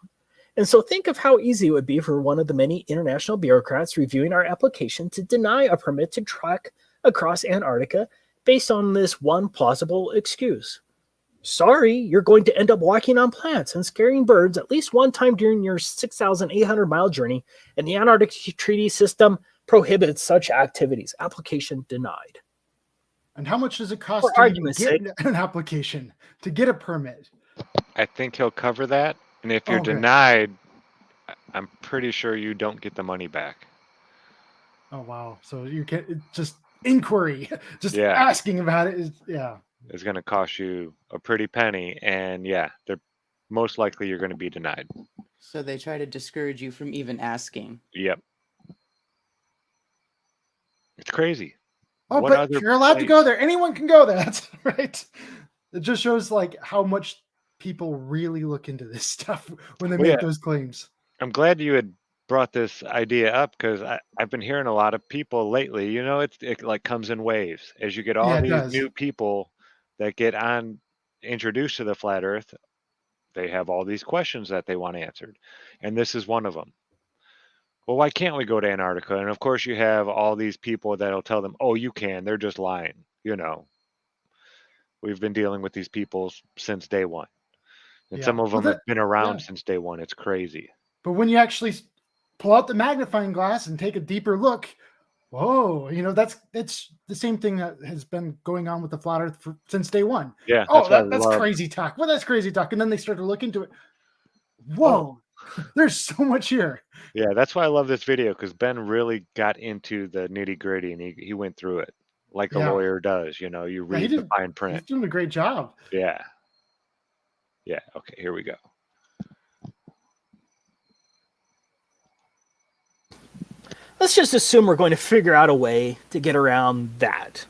And so think of how easy it would be for one of the many international bureaucrats reviewing our application to deny a permit to trek across Antarctica based on this one plausible excuse. Sorry, you're going to end up walking on plants and scaring birds at least one time during your 6,800 mile journey, and the Antarctic Treaty System prohibits such activities. Application denied. and how much does it cost For to even argument's get sake. an application to get a permit? I think he'll cover that. And if you're Okay. denied, I'm pretty sure you don't get the money back. Oh wow! So you can just inquiry, just Yeah. asking about it is It's going to cost you a pretty penny. And yeah, they're most likely you're going to be denied. So they try to discourage you from even asking. Yep. It's crazy. Oh, What but other you're allowed to place- go there. Anyone can go there. That's right. It just shows like how much people really look into this stuff when they Well, make yeah. those claims. I'm glad you had brought this idea up because I've been hearing a lot of people lately. It like comes in waves as you get all Yeah, it these does. new people that get introduced to the flat Earth. They have all these questions that they want answered, and this is one of them. Well, why can't we go to Antarctica? And of course, you have all these people that'll tell them, "Oh, you can." They're just lying. We've been dealing with these people since day one, and Yeah. some of Well, them have been around yeah. since day one. It's crazy. But when you actually pull out the magnifying glass and take a deeper look, whoa, that's the same thing that has been going on with the flat Earth since day one. Yeah. Oh, why I that's love- crazy talk. Well, that's crazy talk. And then they start to look into it. Whoa, there's so much here. Yeah, that's why I love this video because Ben really got into the nitty gritty and he went through it like a Yeah. lawyer does. You Yeah, he read the did- fine He's print. doing a great job. Yeah. Yeah. Okay, here we go. Let's just assume we're going to figure out a way to get around that.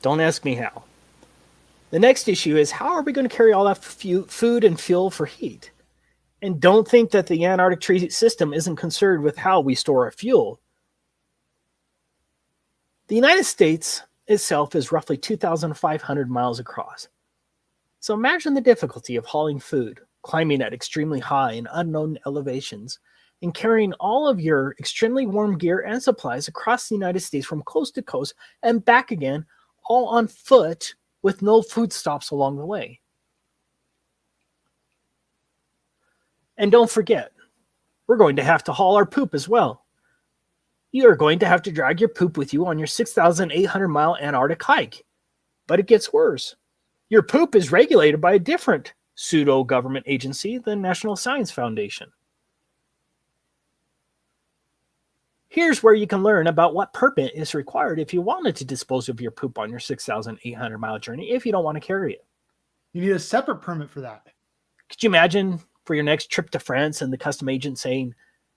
Don't ask me how. The next issue is how are we going to carry all that food and fuel for heat? And don't think that the Antarctic Treaty System isn't concerned with how we store our fuel. The United States itself is roughly 2,500 miles across. So imagine the difficulty of hauling food, climbing at extremely high and unknown elevations, and carrying all of your extremely warm gear and supplies across the United States from coast to coast and back again, all on foot with no food stops along the way. And don't forget, we're going to have to haul our poop as well. You are going to have to drag your poop with you on your 6,800 mile Antarctic hike. But it gets worse. Your poop is regulated by a different pseudo-government agency, the National Science Foundation. Here's where you can learn about what permit is required if you wanted to dispose of your poop on your 6,800 mile journey if you don't want to carry it. You need a separate permit for that. Could you imagine for your next trip to France and the custom agent saying,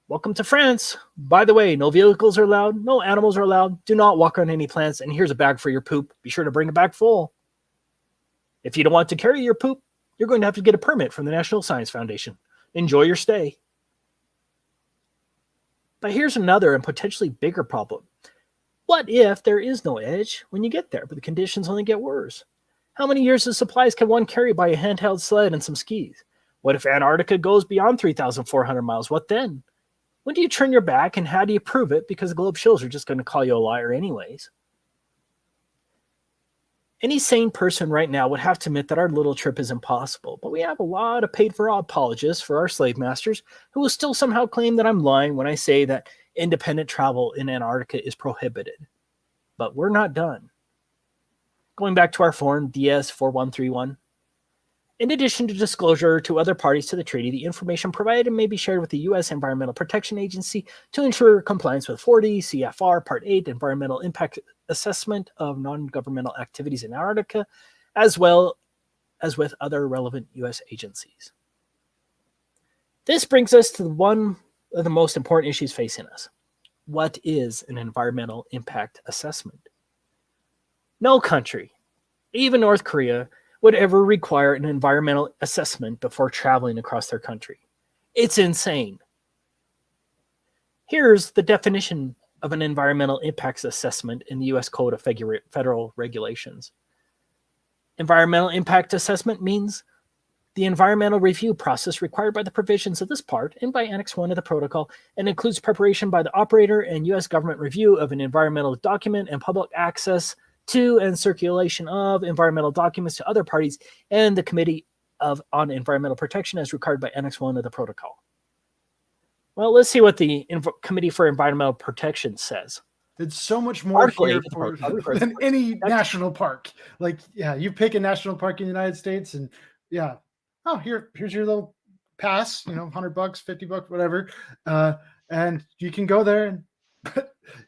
"Welcome to France. By the way, no vehicles are allowed, no animals are allowed, do not walk on any plants, and here's a bag for your poop. Be sure to bring a bag full." If you don't want to carry your poop, you're going to have to get a permit from the National Science Foundation. Enjoy your stay. But here's another and potentially bigger problem. What if there is no edge when you get there, but the conditions only get worse? How many years of supplies can one carry by a handheld sled and some skis? What if Antarctica goes beyond 3,400 miles? What then? When do you turn your back, and how do you prove it? Because the globe shills are just going to call you a liar anyways. Any sane person right now would have to admit that our little trip is impossible, but we have a lot of paid-for apologists for our slave masters who will still somehow claim that I'm lying when I say that independent travel in Antarctica is prohibited. But we're not done. Going back to our form DS4131, in addition to disclosure to other parties to the treaty, the information provided may be shared with the U.S. Environmental Protection Agency to ensure compliance with 40 CFR Part 8 Environmental Impact Assessment of Non-Governmental Activities in Antarctica, as well as with other relevant U.S. agencies. This brings us to one of the most important issues facing us. What is an environmental impact assessment? No country, even North Korea, would ever require an environmental assessment before traveling across their country. It's insane. Here's the definition of an environmental impacts assessment in the U.S. Code of Federal Regulations. Environmental impact assessment means the environmental review process required by the provisions of this part and by Annex 1 of the protocol, and includes preparation by the operator and U.S. government review of an environmental document and public access to and circulation of environmental documents to other parties and the Committee on Environmental Protection as required by Annex 1 of the protocol. Well, let's see what the Committee for Environmental Protection says. It's so much more Article here 8 of the protocol than any national park. Like, yeah, you pick a national park in the United States and yeah, oh, here's your little pass, $100, $50, whatever. And you can go there and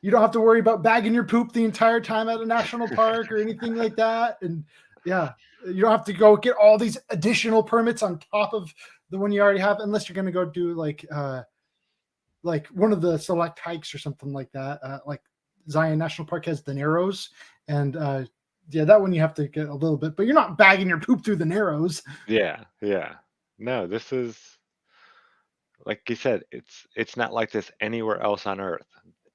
you don't have to worry about bagging your poop the entire time at a national park or anything like that. And yeah, you don't have to go get all these additional permits on top of the one you already have, unless you're going to go do like one of the select hikes or something like that. Like Zion National Park has the Narrows, and yeah, that one you have to get a little bit, but you're not bagging your poop through the Narrows. Yeah. No, this is, like you said, it's not like this anywhere else on Earth.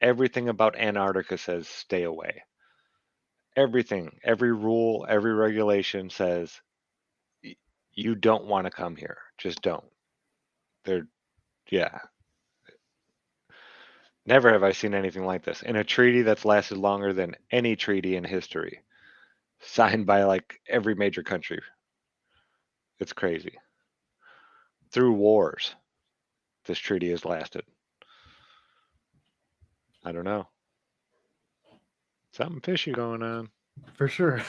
Everything about Antarctica says stay away. Everything, every rule, every regulation says you don't want to come here. Just don't. Yeah. Never have I seen anything like this in a treaty that's lasted longer than any treaty in history, signed by like every major country. It's crazy. Through wars, this treaty has lasted. I don't know. Something fishy going on. For sure.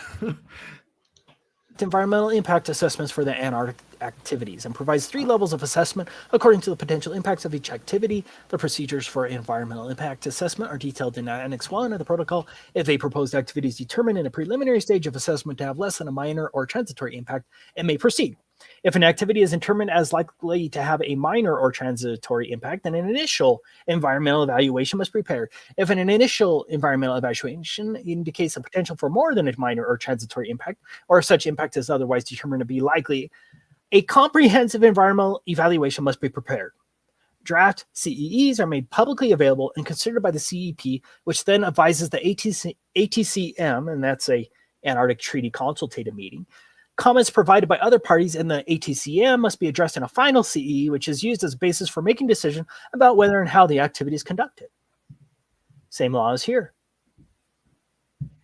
Environmental impact assessments for the Antarctic activities and provides 3 levels of assessment according to the potential impacts of each activity. The procedures for environmental impact assessment are detailed in Annex 1 of the protocol. If a proposed activity is determined in a preliminary stage of assessment to have less than a minor or transitory impact, it may proceed. If an activity is determined as likely to have a minor or transitory impact, then an initial environmental evaluation must be prepared. If an initial environmental evaluation indicates the potential for more than a minor or transitory impact, or if such impact is otherwise determined to be likely, a comprehensive environmental evaluation must be prepared. Draft CEEs are made publicly available and considered by the CEP, which then advises the ATCM, and that's a Antarctic Treaty Consultative Meeting. Comments provided by other parties in the ATCM must be addressed in a final CE, which is used as a basis for making decision about whether and how the activity is conducted. Same law as here.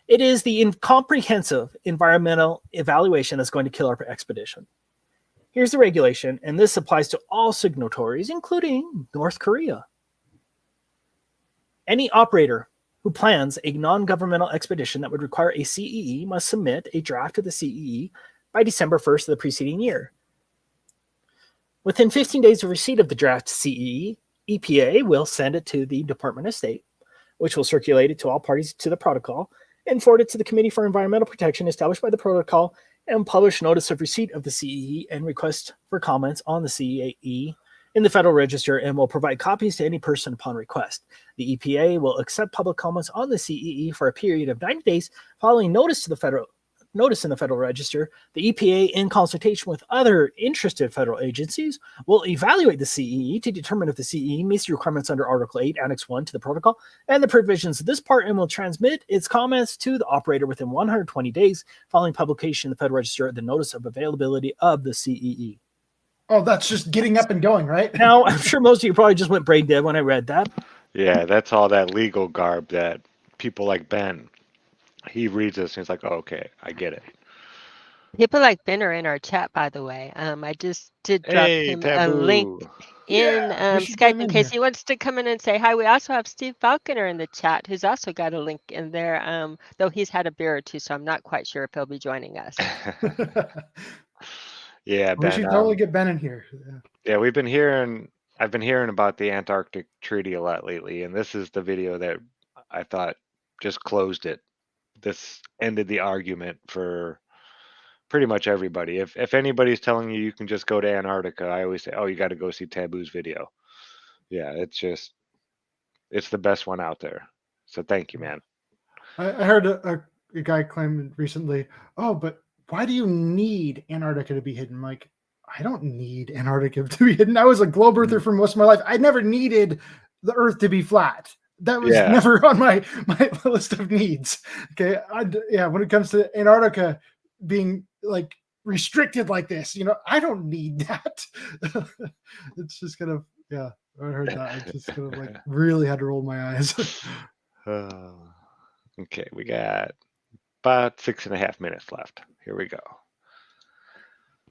It is the comprehensive environmental evaluation that's going to kill our expedition. Here's the regulation, and this applies to all signatories, including North Korea. Any operator who plans a non-governmental expedition that would require a CEE must submit a draft of the CEE by December 1st of the preceding year. Within 15 days of receipt of the draft CEE, EPA will send it to the Department of State, which will circulate it to all parties to the protocol and forward it to the Committee for Environmental Protection established by the protocol and publish notice of receipt of the CEE and request for comments on the CEE in the Federal Register and will provide copies to any person upon request. The EPA will accept public comments on the CEE for a period of 90 days following notice to the Federal notice in the Federal Register, the EPA, in consultation with other interested federal agencies, will evaluate the CEE to determine if the CEE meets the requirements under Article 8, Annex 1 to the protocol and the provisions of this part, and will transmit its comments to the operator within 120 days following publication in the Federal Register of the notice of availability of the CEE. Oh, that's just getting up and going, right? Now, I'm sure most of you probably just went brain dead when I read that. Yeah, that's all that legal garb that people like Ben, he reads this and he's like, oh, okay, I get it. People like Ben are in our chat, by the way. I just did drop Hey, him a link Taboo. in we should get Skype him in in case here. he wants to come in and say hi. We also have Steve Falconer in the chat, who's also got a link in there, though he's had a beer or two, so I'm not quite sure if he'll be joining us. Yeah, We Ben. should totally get Ben in here. Yeah, I've been hearing about the Antarctic Treaty a lot lately, and this is the video that I thought just closed it. This ended the argument for pretty much everybody. If anybody's telling you you can just go to Antarctica, I always say, oh, you got to go see Taboo's video. Yeah, it's the best one out there. So thank you, man. I heard a guy claim recently, oh, but why do you need Antarctica to be hidden? Like, I don't need Antarctica to be hidden. I was a globe earther for most of my life. I never needed the Earth to be flat. That was never on my list of needs. Okay, when it comes to Antarctica being like restricted like this, I don't need that. It's just kind of I heard that. I just kind of like really had to roll my eyes. Okay, we got about 6.5 minutes left. Here we go.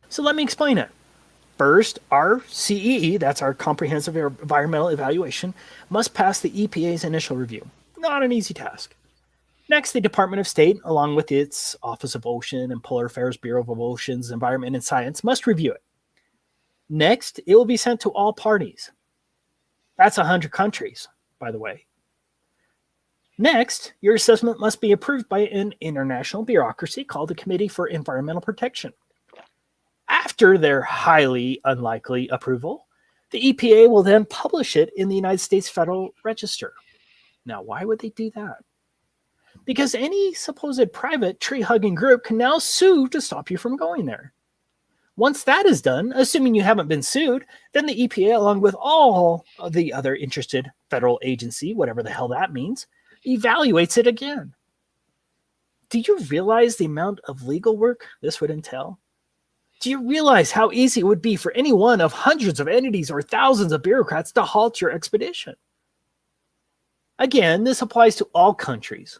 So let me explain it. First, our CEE, that's our Comprehensive Environmental Evaluation, must pass the EPA's initial review. Not an easy task. Next, the Department of State, along with its Office of Ocean and Polar Affairs Bureau of Oceans, Environment, and Science, must review it. Next, it will be sent to all parties. That's 100 countries, by the way. Next, your assessment must be approved by an international bureaucracy called the Committee for Environmental Protection. After their highly unlikely approval, the EPA will then publish it in the United States Federal Register. Now, why would they do that? Because any supposed private tree-hugging group can now sue to stop you from going there. Once that is done, assuming you haven't been sued, then the EPA, along with all of the other interested federal agency, whatever the hell that means, evaluates it again. Do you realize the amount of legal work this would entail? Do you realize how easy it would be for any one of hundreds of entities or thousands of bureaucrats to halt your expedition? Again, this applies to all countries.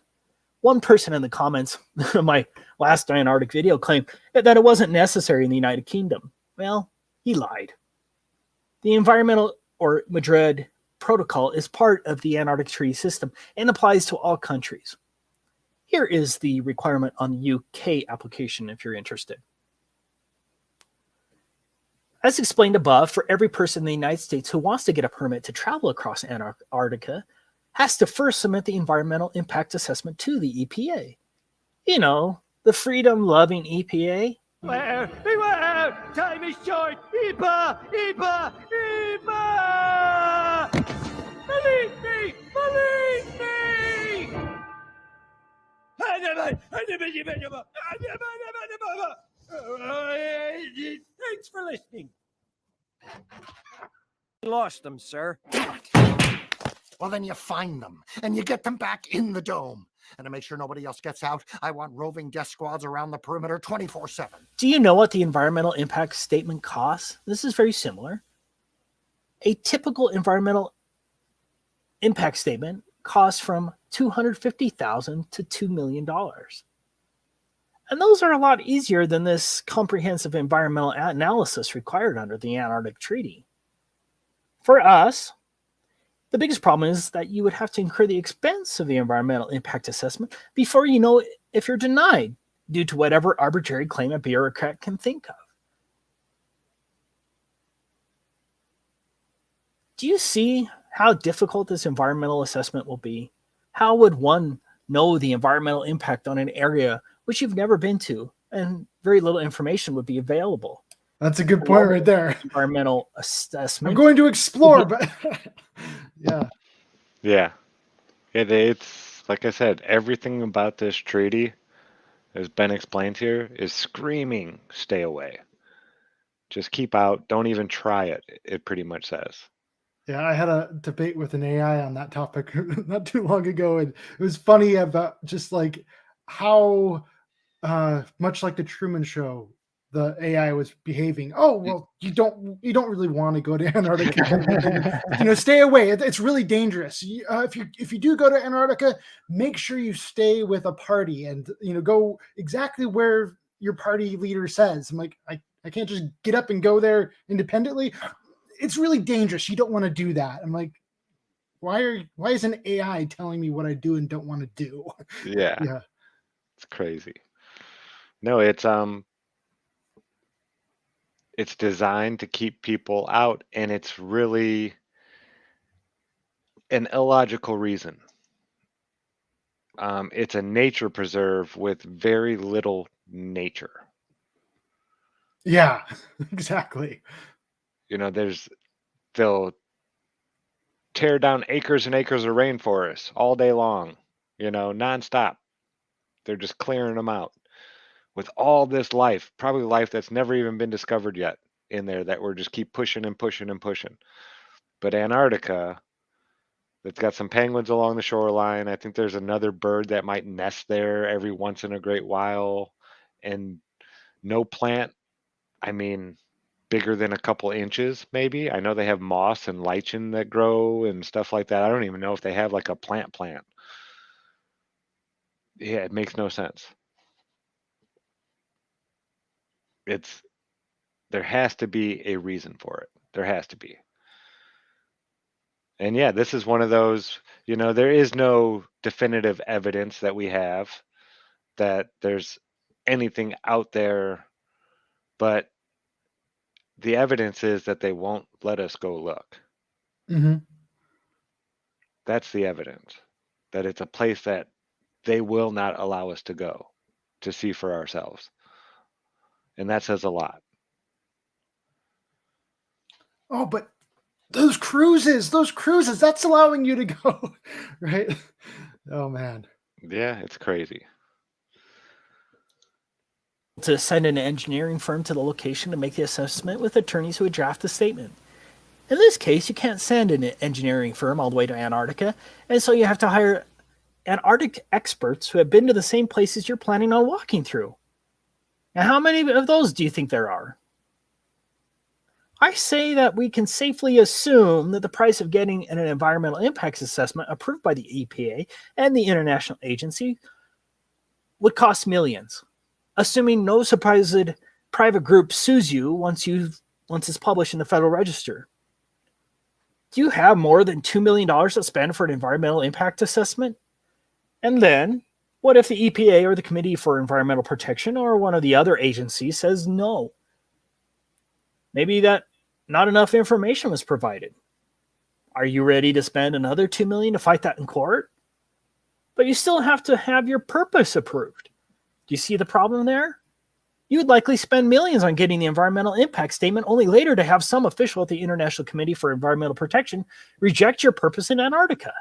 One person in the comments of my last Antarctic video claimed that it wasn't necessary in the United Kingdom. Well, he lied. The Environmental or Madrid Protocol is part of the Antarctic Treaty System and applies to all countries. Here is the requirement on the UK application if you're interested. As explained above, for every person in the United States who wants to get a permit to travel across Antarctica has to first submit the environmental impact assessment to the EPA. You know, the freedom-loving EPA. Beware! Beware! Time is short! EPA! EPA! EPA! Believe me! Believe me! Thanks for listening. Lost them, sir. Well, then you find them, and you get them back in the dome. And to make sure nobody else gets out, I want roving death squads around the perimeter 24/7. Do you know what the environmental impact statement costs? This is very similar. A typical environmental impact statement costs from $250,000 to $2 million. And those are a lot easier than this comprehensive environmental analysis required under the Antarctic Treaty. For us, the biggest problem is that you would have to incur the expense of the environmental impact assessment before you know if you're denied due to whatever arbitrary claim a bureaucrat can think of. Do you see how difficult this environmental assessment will be? How would one know the environmental impact on an area which you've never been to and very little information would be available? That's a good point right there. Environmental assessment. I'm going to explore, but Yeah. It's like I said, everything about this treaty as Ben explains here, is screaming, stay away. Just keep out. Don't even try it, it pretty much says. Yeah, I had a debate with an AI on that topic not too long ago, and it was funny about just like how much like the Truman Show, the AI was behaving. Oh well, you don't really want to go to Antarctica, kind of a thing. Stay away. It's really dangerous. If you do go to Antarctica, make sure you stay with a party and go exactly where your party leader says. I'm like, I can't just get up and go there independently. It's really dangerous. You don't want to do that. I'm like, why is an AI telling me what I do and don't want to do? Yeah. Yeah. It's crazy. No, it's designed to keep people out, and it's really an illogical reason. It's a nature preserve with very little nature. Yeah, exactly. They'll tear down acres and acres of rainforest all day long, nonstop. They're just clearing them out with all this life, probably life that's never even been discovered yet in there, that we're just keep pushing and pushing and pushing. But Antarctica, that's got some penguins along the shoreline. I think there's another bird that might nest there every once in a great while, and no plant. I mean, bigger than a couple inches, maybe. I know they have moss and lichen that grow and stuff like that. I don't even know if they have like a plant. Yeah, it makes no sense. There has to be a reason for it. There has to be. And yeah, this is one of those, there is no definitive evidence that we have that there's anything out there, but the evidence is that they won't let us go look. Mm-hmm. That's the evidence, that it's a place that they will not allow us to go to see for ourselves. And that says a lot. Oh, but those cruises, that's allowing you to go, right? Oh, man. Yeah, it's crazy. To send an engineering firm to the location to make the assessment with attorneys who would draft the statement. In this case, you can't send an engineering firm all the way to Antarctica, and so you have to hire Antarctic experts who have been to the same places you're planning on walking through. Now, how many of those do you think there are? I say that we can safely assume that the price of getting an environmental impacts assessment approved by the EPA and the International Agency would cost millions, assuming no supposed private group sues you once it's published in the Federal Register. Do you have more than $2 million to spend for an environmental impact assessment? And then, what if the EPA or the Committee for Environmental Protection or one of the other agencies says no? Maybe that not enough information was provided. Are you ready to spend another $2 million to fight that in court? But you still have to have your purpose approved. Do you see the problem there? You would likely spend millions on getting the environmental impact statement, only later to have some official at the International Committee for Environmental Protection reject your purpose in Antarctica.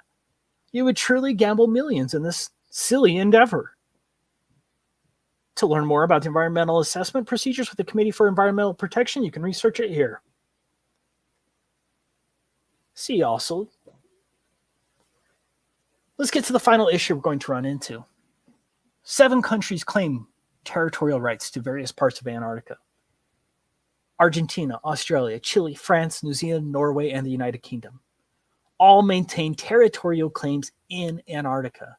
You would truly gamble millions in this silly endeavor. To learn more about the environmental assessment procedures with the Committee for Environmental Protection, you can research it here. See also, let's get to the final issue we're going to run into. 7 countries claim territorial rights to various parts of Antarctica. Argentina, Australia, Chile, France, New Zealand, Norway, and the United Kingdom all maintain territorial claims in Antarctica.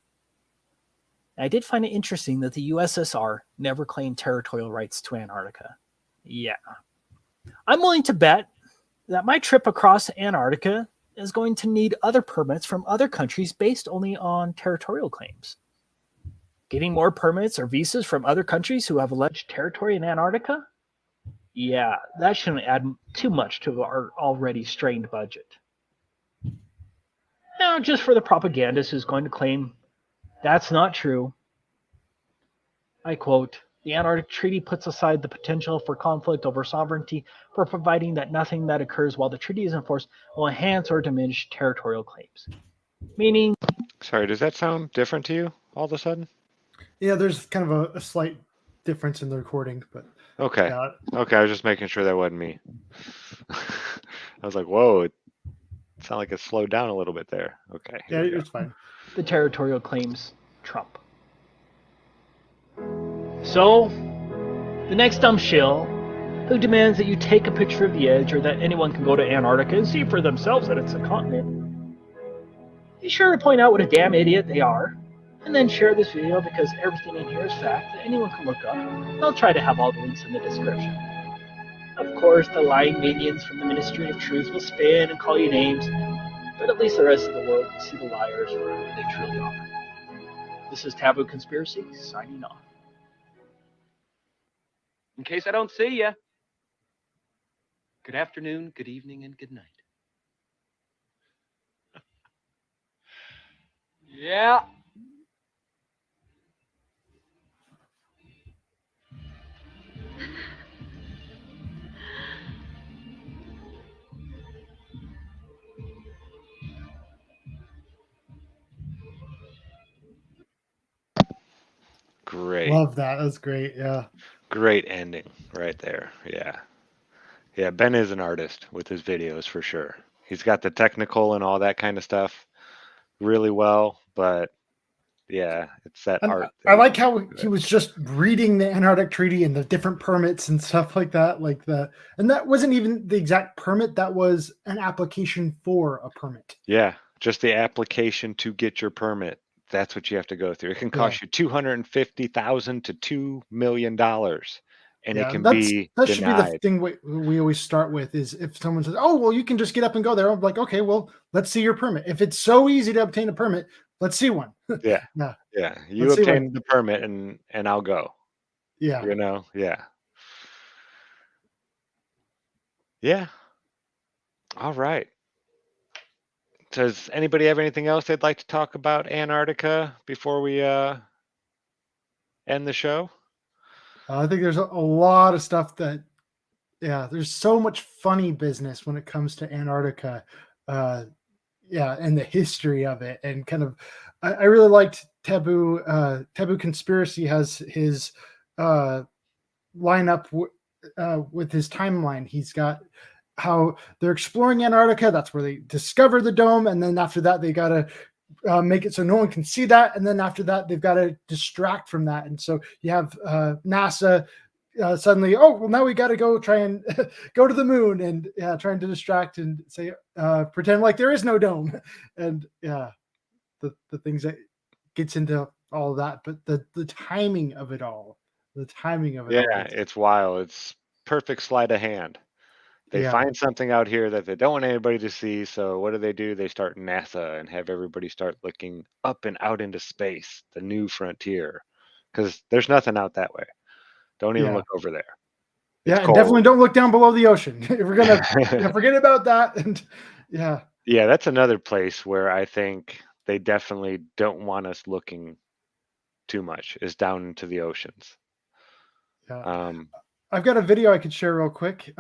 I did find it interesting that the USSR never claimed territorial rights to Antarctica. Yeah. I'm willing to bet that my trip across Antarctica is going to need other permits from other countries based only on territorial claims. Getting more permits or visas from other countries who have alleged territory in Antarctica? Yeah, that shouldn't add too much to our already strained budget. Now, just for the propagandist who's going to claim that's not true, I quote, "The Antarctic Treaty puts aside the potential for conflict over sovereignty for providing that nothing that occurs while the treaty is enforced will enhance or diminish territorial claims." Meaning... Sorry, does that sound different to you all of a sudden? Yeah, there's kind of a slight difference in the recording, but Okay. yeah, Okay, I was just making sure that wasn't me. I was like, whoa, it sounded like it slowed down a little bit there. Okay, yeah, here we go. it's fine. The territorial claims trump. So, the next dumb shill who demands that you take a picture of the edge or that anyone can go to Antarctica and see for themselves that it's a continent, be sure to point out what a damn idiot they are, and then share this video because everything in here is fact that anyone can look up. I'll try to have all the links in the description. Of course, the lying minions from the Ministry of Truth will spin and call you names, but at least the rest of the world can see the liars for who they truly are. This is Taboo Conspiracy, signing off. In case I don't see you, good afternoon, good evening, and good night. Yeah. Great. Love that. That's great. Yeah. Great ending right there. Yeah. Yeah, Ben is an artist with his videos for sure. He's got the technical and all that kind of stuff really well, but yeah, it's that And art. I like how he was just reading the Antarctic Treaty and the different permits and stuff like that. And that wasn't even the exact permit. That was an application for a permit. Yeah, just the application to get your permit. That's what you have to go through. It can cost you $250,000 to $2 million, and it can be that should be the denied. thing we always start with is if someone says, "Oh, well, you can just get up and go there." I'm like, "Okay, well, let's see your permit. If it's so easy to obtain a permit, let's see one." Yeah. Yeah. Yeah. You Let's see obtain one. the permit and I'll go. Yeah. You know? Yeah. Yeah. All right. Does anybody have anything else they'd like to talk about Antarctica before we end the show? I think there's a lot of stuff that, there's so much funny business when it comes to Antarctica. And the history of it, and kind of, I really liked Taboo. Taboo Conspiracy has his lineup with his timeline. He's got how they're exploring Antarctica. That's where they discover the dome, and then after that, they got to make it so no one can see that, and then after that, they've got to distract from that. And so you have NASA. Suddenly, oh well, now we got to go try and go to the moon, and trying to distract and say, pretend like there is no dome, and the things that gets into all of that, but the timing of it all, Yeah, it's wild. It's perfect sleight of hand. They find something out here that they don't want anybody to see. So what do? They start NASA and have everybody start looking up and out into space, the new frontier, because there's nothing out that way. Don't even look over there. It's and cold. definitely don't look down below the ocean. If we're gonna forget about that. And yeah, that's another place where I think they definitely don't want us looking too much, is down into the oceans. I've got a video I could share real quick.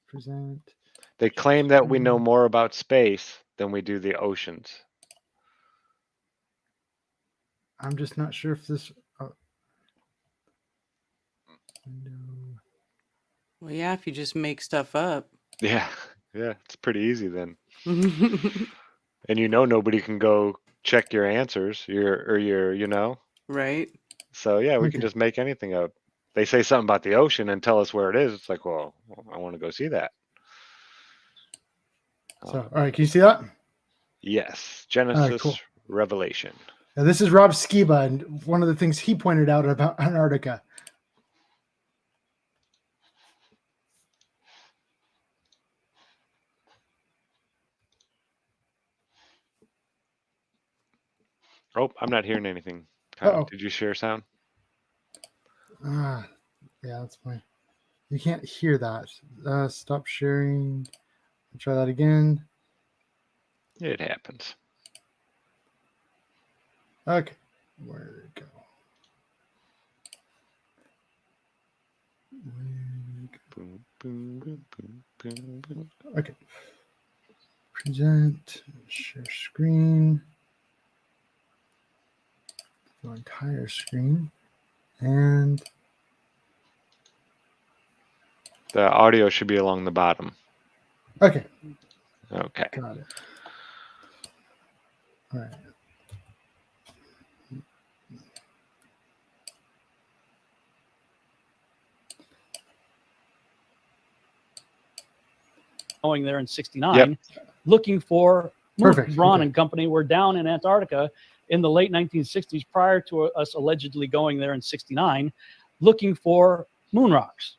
Present. They claim that we know more about space than we do the oceans. I'm just not sure if this. Well, yeah, if you just make stuff up. Yeah, it's pretty easy then. And nobody can go check your answers, your. Right. So yeah, we can just make anything up. They say something about the ocean and tell us where it is. It's like, well, I want to go see that. So, all right, can you see that? Yes, Genesis, right, cool. Revelation. Now, this is Rob Skiba, and one of the things he pointed out about Antarctica. Oh, I'm not hearing anything. Did you share sound? Yeah, that's fine. You can't hear that. Stop sharing. Try that again. It happens. Okay. Where did it go? Okay. Present. Share screen. the entire screen. And The audio should be along the bottom. okay, Okay. got it. All right. Going there in '69, looking for Perfect. Braun Okay. and company were down in Antarctica in the late 1960s, prior to us allegedly going there in '69, looking for moon rocks.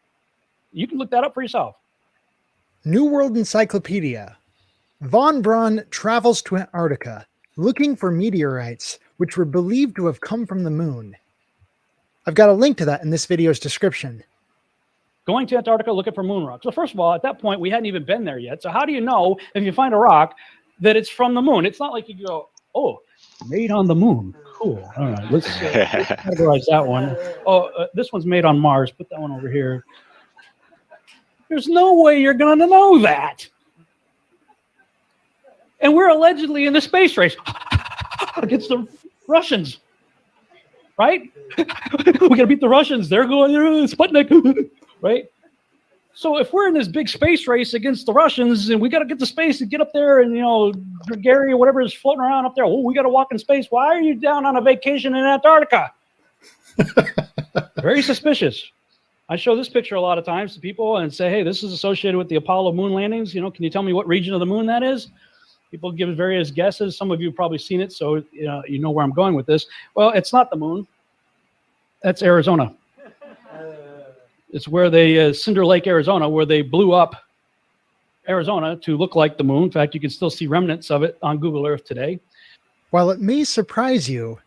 You can look that up for yourself. New World Encyclopedia. Von Braun travels to Antarctica looking for meteorites which were believed to have come from the moon. I've got a link to that in this video's description. Going to Antarctica looking for moon rocks. So first of all, at that point, we hadn't even been there yet. So how do you know if you find a rock that it's from the moon? It's not like you go, oh, made on the moon. Cool. All right, let's categorize that one. Oh, this one's made on Mars. Put that one over here. There's no way you're going to know that. And we're allegedly in the space race against the Russians, right? We got to beat the Russians. They're going, Sputnik, right? So if we're in this big space race against the Russians and we got to get to space and get up there and, Gary or whatever is floating around up there, oh, we got to walk in space. Why are you down on a vacation in Antarctica? Very suspicious. I show this picture a lot of times to people and say, hey, this is associated with the Apollo moon landings. Can you tell me what region of the moon that is? People give various guesses. Some of you have probably seen it, so you know where I'm going with this. Well, it's not the moon. That's Arizona. It's where they, Cinder Lake, Arizona, where they blew up Arizona to look like the moon. In fact, you can still see remnants of it on Google Earth today. While it may surprise you,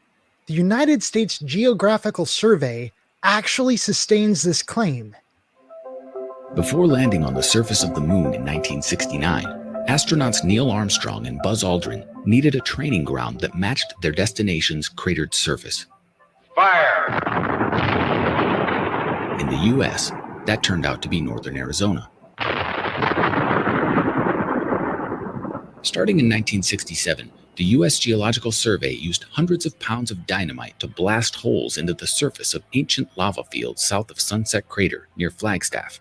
the United States Geographical Survey actually sustains this claim. Before landing on the surface of the moon in 1969, astronauts Neil Armstrong and Buzz Aldrin needed a training ground that matched their destination's cratered surface. Fire! In the U.S., that turned out to be northern Arizona. Starting in 1967, the U.S. Geological Survey used hundreds of pounds of dynamite to blast holes into the surface of ancient lava fields south of Sunset Crater near Flagstaff.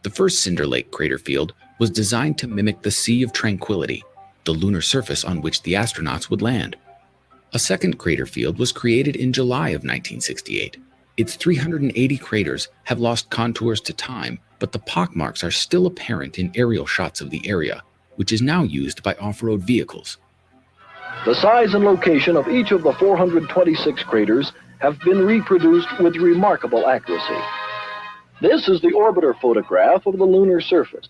The first Cinder Lake crater field was designed to mimic the Sea of Tranquility, the lunar surface on which the astronauts would land. A second crater field was created in July of 1968. Its 380 craters have lost contours to time, but the pockmarks are still apparent in aerial shots of the area, which is now used by off-road vehicles. The size and location of each of the 426 craters have been reproduced with remarkable accuracy. This is the orbiter photograph of the lunar surface,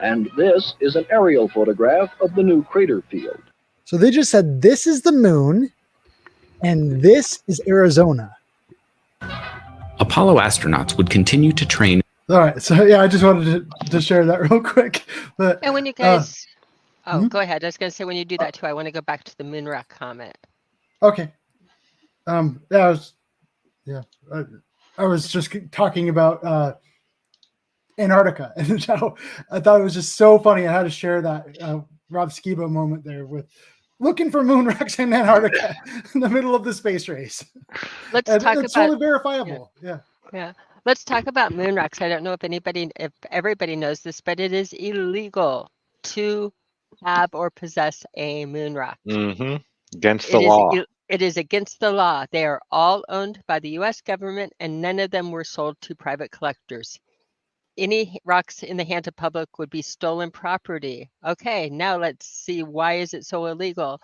and this is an aerial photograph of the new crater field. So they just said this is the moon, and this is Arizona. Apollo astronauts would continue to train. All right, so yeah, I just wanted to share that real quick. But And when you guys, go ahead. I was going to say, when you do that too, I want to go back to the moon rock comment. okay, I was just talking about Antarctica, and how I thought it was just so funny. I had to share that Rob Skiba moment there with looking for moon rocks in Antarctica in the middle of the space race. Let's talk it's about totally verifiable. Yeah. Let's talk about moon rocks. I don't know if everybody knows this, but it is illegal to have or possess a moon rock. Against the law. It is against the law. They are all owned by the U.S. government, and none of them were sold to private collectors. Any rocks in the hands of public would be stolen property. Okay, now let's see, why is it so illegal?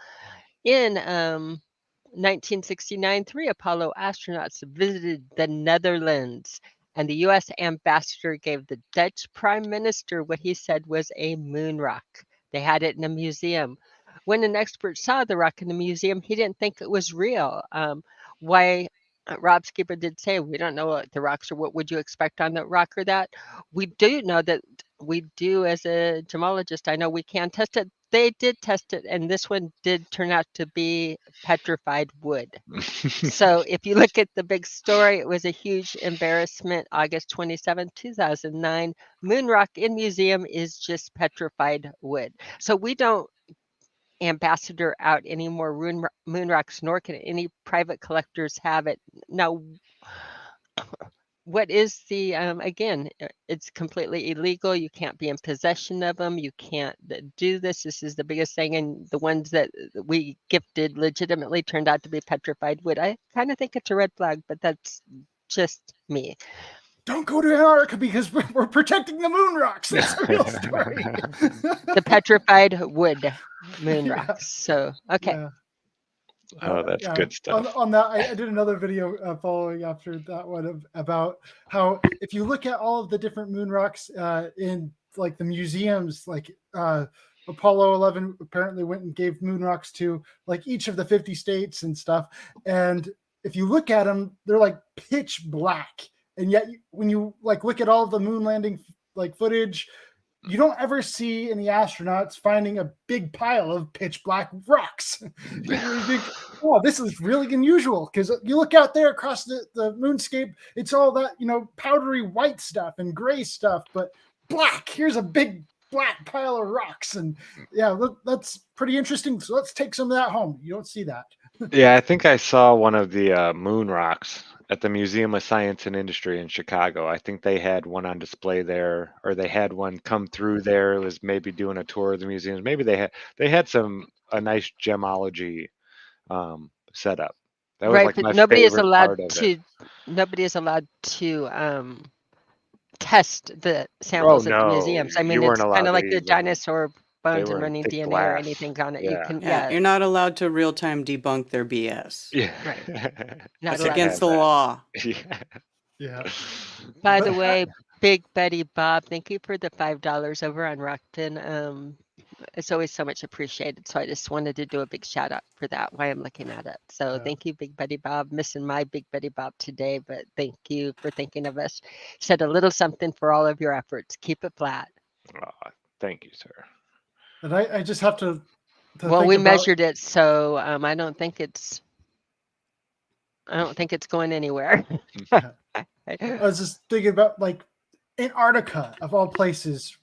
In 1969, 3 Apollo astronauts visited the Netherlands, and the U.S. ambassador gave the Dutch prime minister what he said was a moon rock. They had it in a museum. When an expert saw the rock in the museum, he didn't think it was real. Rob Skipper did say, we don't know what the rocks are. What would you expect on that rock or that? We do know that we do, as a gemologist, I know we can test it. They did test it, and this one did turn out to be petrified wood. So if you look at the big story, it was a huge embarrassment. August 27, 2009, moon rock in museum is just petrified wood. So we don't ambassador out any more moon rocks, nor can any private collectors have it. Now, what is the, again, it's completely illegal. You can't be in possession of them. You can't do this. This is the biggest thing. And the ones that we gifted legitimately turned out to be petrified wood. I kind of think it's a red flag, but that's just me. Don't go to Antarctica because we're protecting the moon rocks. That's the real story. The petrified wood moon rocks. So, okay. Yeah. Oh, that's good stuff. On that, I did another video following after that one about how if you look at all of the different moon rocks in like the museums, like Apollo 11 apparently went and gave moon rocks to like each of the 50 states and stuff. And if you look at them, they're like pitch black. And yet when you like look at all the moon landing like footage, you don't ever see any astronauts finding a big pile of pitch black rocks. You think, oh, this is really unusual because you look out there across the moonscape, it's all that, powdery white stuff and gray stuff, but black, here's a big black pile of rocks. And yeah, that's pretty interesting. So let's take some of that home. You don't see that. Yeah, I think I saw one of the moon rocks at the Museum of Science and Industry in Chicago. I think they had one on display there, or they had one come through there. It was maybe doing a tour of the museums. Maybe they had a nice gemology setup. That was right, like but my nobody is favorite allowed part of to. it. Nobody is allowed to test the samples at the museums. I mean, you weren't it's kind allowed of to like the use them. dinosaur They bones were and in running thick DNA or glass. anything on it. You Yeah. can, Yeah, you're not allowed to real time debunk their BS. Yeah. Right. That's allowed against to. the law. Yeah. Yeah. By the way, Big Betty Bob, thank you for the $5 over on Rockton. It's always so much appreciated. So I just wanted to do a big shout out for that while I'm looking at it. So thank you, Big Betty Bob. Missing my Big Betty Bob today, but thank you for thinking of us. Said a little something for all of your efforts. Keep it flat. Oh, thank you, sir. And I just have to well, think we about, measured it, so I don't think it's going anywhere. I was just thinking about like Antarctica of all places,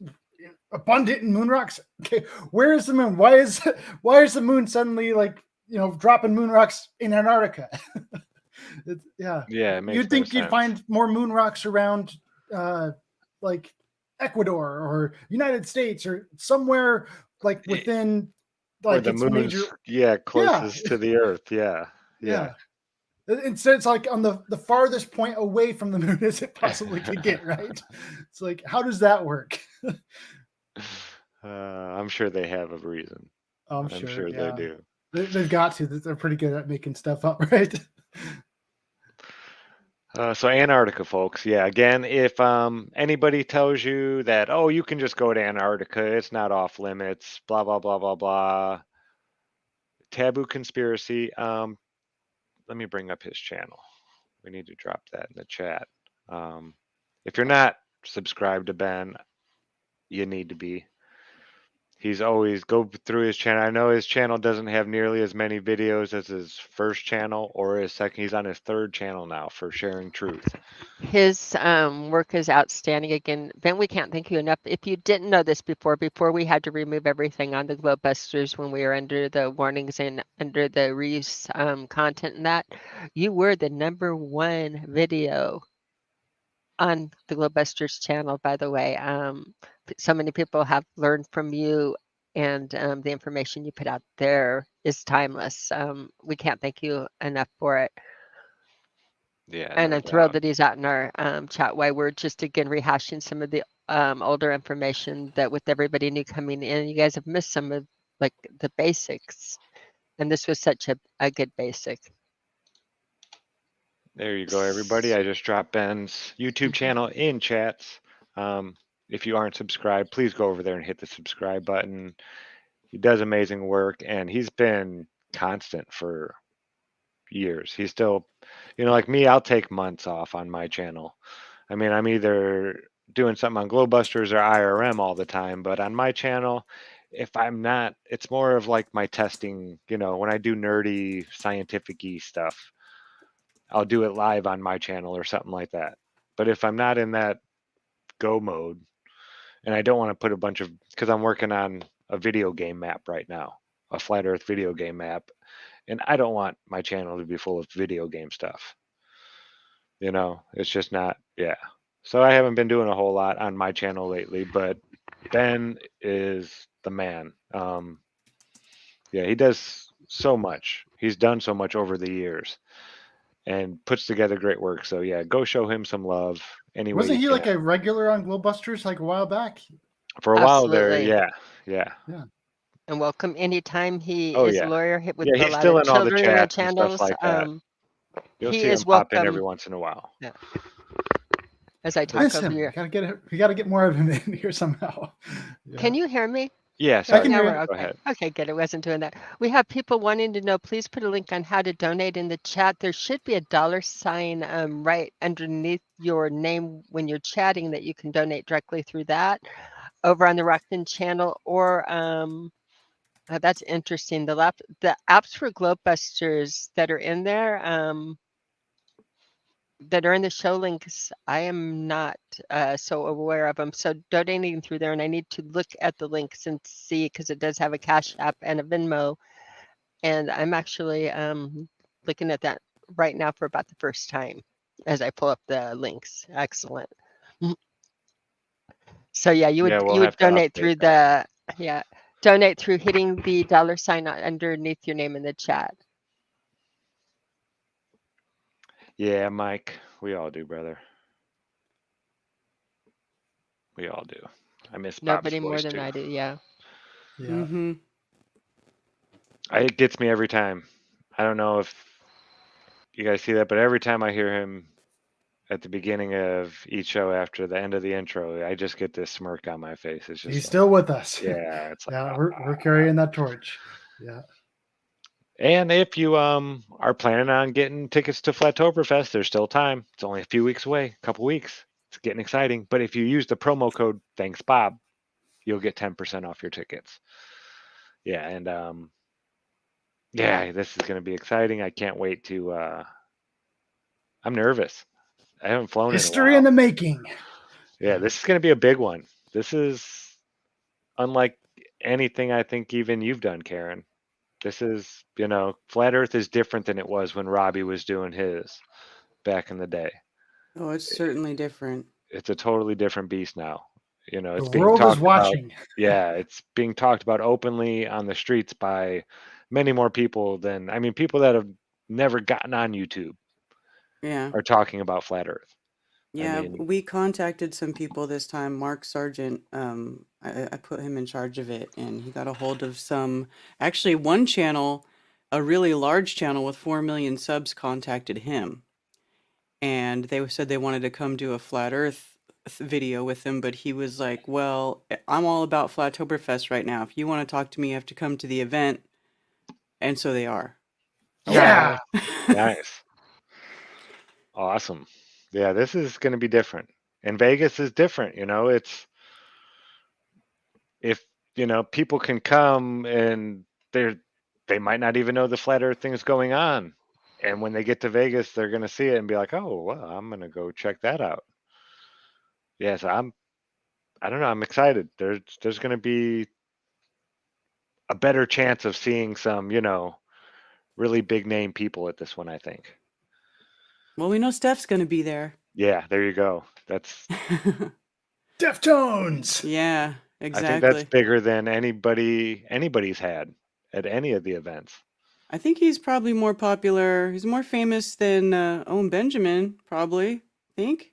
abundant in moon rocks. Okay, where is the moon? Why is the moon suddenly like dropping moon rocks in Antarctica? Yeah, it makes you'd think no you'd sense. find more moon rocks around like Ecuador or United States or somewhere like within Where like the its moon's major closest to the Earth. Yeah. Instead, it's like on the farthest point away from the moon as it possibly could get, right? It's like, how does that work? I'm sure they have a reason. I'm sure they do. They've got to. They're pretty good at making stuff up, right? So Antarctica, folks. Yeah, again, if anybody tells you that, you can just go to Antarctica, it's not off limits, blah, blah, blah, blah, blah. Taboo conspiracy. Let me bring up his channel. We need to drop that in the chat. If you're not subscribed to Ben, you need to be. He's always go through his channel. I know his channel doesn't have nearly as many videos as his first channel or his second. He's on his third channel now for sharing truth. His work is outstanding. Again, Ben, we can't thank you enough. If you didn't know this before we had to remove everything on the GLOBEBUSTERS when we were under the warnings and under the reuse content and that, you were the #1 video on the GLOBEBUSTERS channel, by the way. So many people have learned from you, and the information you put out there is timeless. We can't thank you enough for it. Yeah, and no I'm thrilled doubt. that he's out in our chat. Why we're just again rehashing some of the older information that with everybody new coming in, you guys have missed some of like the basics, and this was such a good basic. There you go, everybody. I just dropped Ben's YouTube channel in chats. If you aren't subscribed, please go over there and hit the subscribe button. He does amazing work, and he's been constant for years. He's still, like me, I'll take months off on my channel. I mean, I'm either doing something on GLOBEBUSTERS or IRM all the time, but on my channel, if I'm not, it's more of like my testing, when I do nerdy, scientific-y stuff, I'll do it live on my channel or something like that. But if I'm not in that go mode, and I don't want to put a bunch of, because I'm working on a video game map right now. a flat Earth video game map, and I don't want my channel to be full of video game stuff. You know, it's just not. Yeah. So I haven't been doing a whole lot on my channel lately, but Ben is the man. Yeah, he does so much. He's done so much over the years and puts together great work. So yeah, go show him some love any way Wasn't you he can. like a regular on GlobeBusters like a while back? For a while there, Absolutely. yeah. And welcome anytime. He Oh is a yeah. lawyer with Yeah, a he's lot still of in all the children chats and stuff channels. like that. You'll He see him is pop in every welcome. once in a while. Yeah. As I talk Miss over him. here. We got to get more of him in here somehow. Yeah. Can you hear me? Yeah, I sorry. can Now hear we're you. Go okay. ahead. Okay, good. It wasn't doing that. We have people wanting to know, please put a link on how to donate in the chat. There should be a $sign right underneath your name when you're chatting that you can donate directly through that over on the Rockton channel. Or that's interesting. The apps for GlobeBusters that are in there, that are in the show links, I am not so aware of them. So donating through there, and I need to look at the links and see, because it does have a Cash App and a Venmo, and I'm actually looking at that right now for about the first time as I pull up the links. Excellent. So yeah, you Yeah, would we'll have to donate update through that. donate through hitting the $sign underneath your name in the chat. Yeah, Mike, we all do, brother. We all do. I miss Bob's Nobody more voice than too. I do. Yeah. Mm-hmm. It gets me every time. I don't know if you guys see that, but every time I hear him at the beginning of each show after the end of the intro, I just get this smirk on my face. It's just He's like, still with us. yeah, it's like, Yeah, we're carrying that torch. Yeah. and if you are planning on getting tickets to Flattoberfest, there's still time. It's only a few weeks away, a couple weeks. It's getting exciting. But if you use the promo code Thanks Bob, you'll get 10% off your tickets. Yeah, and yeah, this is going to be exciting. I can't wait to. I'm nervous. I haven't flown History in a in while. the making. Yeah, this is going to be a big one. This is unlike anything I think even you've done, Karen. This is, Flat Earth is different than it was when Robbie was doing his back in the day. Oh, it's certainly different. It's a totally different beast now. It's The being world is talked about. watching. Yeah, it's being talked about openly on the streets by many more people than, people that have never gotten on YouTube Yeah. are talking about Flat Earth. Yeah, we contacted some people this time. Mark Sargent, I put him in charge of it, and he got a hold of actually one channel, a really large channel with 4 million subs contacted him. And they said they wanted to come do a Flat Earth video with him, but he was like, well, I'm all about Flattoberfest right now. If you want to talk to me, you have to come to the event. And so they are. Yeah. Nice. Awesome. Yeah, this is going to be different. And Vegas is different, it's if, people can come and they might not even know the Flat Earth thing is going on. And when they get to Vegas, they're going to see it and be like, "Oh, well, I'm going to go check that out." Yeah, so I don't know, I'm excited. There's going to be a better chance of seeing some, really big name people at this one, I think. Well, we know Steph's going to be there. Yeah, there you go. That's Deftones. Yeah, exactly. I think that's bigger than anybody's had at any of the events. I think he's probably more popular. He's more famous than Owen Benjamin, probably.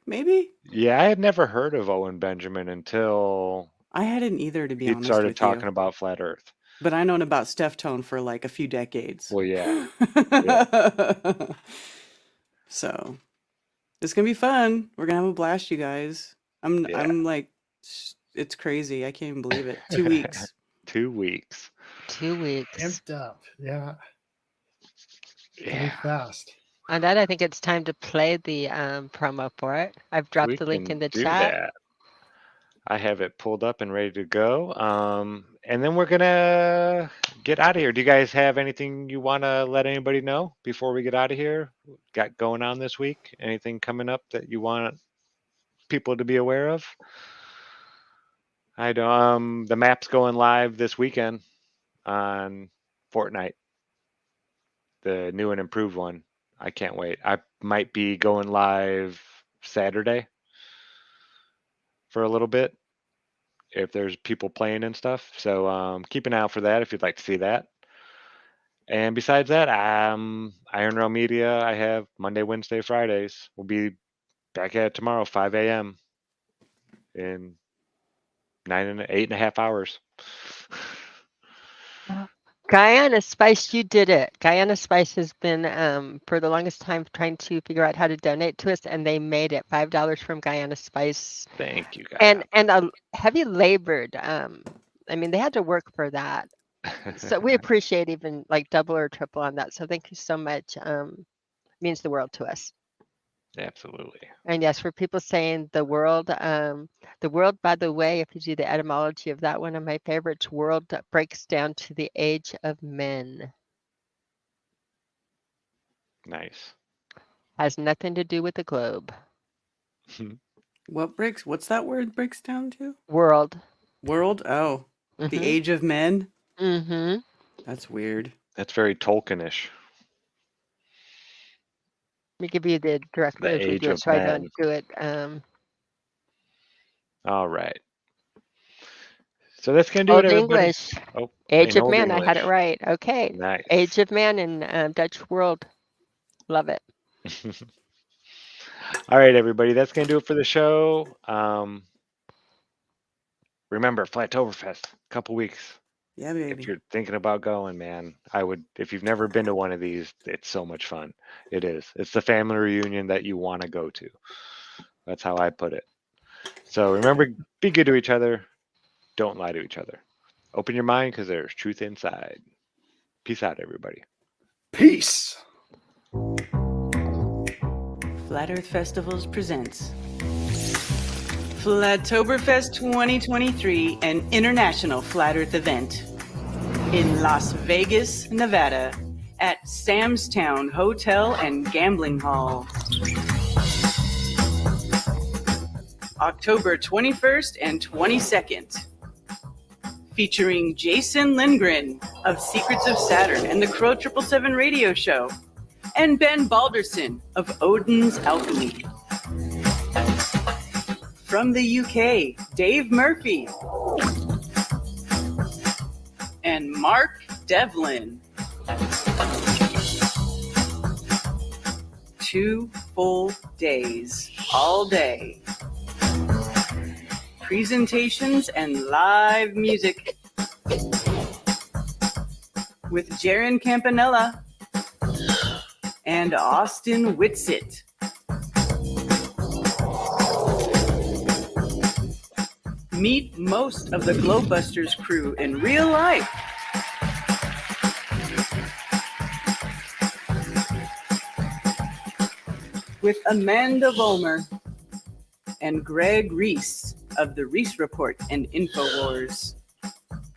Maybe. Yeah, I had never heard of Owen Benjamin until I hadn't either, to be he honest started with talking you. about Flat Earth. But I known about Steph Tone for like a few decades. Well, yeah. So it's gonna be fun. We're gonna have a blast, you guys. I'm like, it's crazy. I can't even believe it. 2 weeks. 2 weeks. 2 weeks. Amped up. Yeah. Yeah. Fast. On that, I think it's time to play the promo for it. I've dropped We the link can in the do chat. that. I have it pulled up and ready to go. And then we're gonna get out of here. Do you guys have anything you want to let anybody know before we get out of here? Got going on this week? Anything coming up that you want people to be aware of? I don't. The map's going live this weekend on Fortnite, the new and improved one. I can't wait. I might be going live Saturday for a little bit if there's people playing and stuff. So keep an eye out for that if you'd like to see that. And besides that, Iron Rail Media, I have Monday, Wednesday, Fridays. We'll be back at it tomorrow, 5 a.m. in 8.5 hours. Guyana Spice, you did it. Guyana Spice has been for the longest time trying to figure out how to donate to us, and they made it. $5 from Guyana Spice. Thank you, guys. And a heavy labored. I mean, they had to work for that. So we appreciate even like double or triple on that. So thank you so much. Means the world to us. Absolutely. And yes, for people saying the world, by the way, if you do the etymology of that, one of my favorites, world breaks down to the age of men. Nice. Has nothing to do with the globe. What's that word breaks down to? World. World? Oh. The age of men? Mm-hmm. That's weird. That's very Tolkien-ish. Let me give you the direct The words we age do it of so I men. don't do it. All right. So that's going to do Old it, everybody. English. Oh, Age in of Old Man. I had it English. right. Okay. Nice. Age of Man in Dutch world. Love it. All right, everybody. That's going to do it for the show. Remember, Flattoberfest, a couple weeks. Yeah, baby. If you're thinking about going, man, I would. If you've never been to one of these, it's so much fun. It is. It's the family reunion that you want to go to. That's how I put it. So remember, be good to each other. Don't lie to each other. Open your mind because there's truth inside. Peace out, everybody. Peace. Flat Earth Festivals presents Flattoberfest 2023, an international flat earth event in Las Vegas, Nevada, at Sam's Town Hotel and Gambling Hall. October 21st and 22nd. Featuring Jason Lindgren of Secrets of Saturn and the Crow 777 radio show, and Ben Balderson of Odin's Alchemy. From the UK, Dave Murphy and Mark Devlin. 2 full days, all day. Presentations and live music with Jaron Campanella and Austin Whitsitt. Meet most of the GLOBEBUSTERS crew in real life. With Amanda Vollmer and Greg Reese of the Reese Report and InfoWars.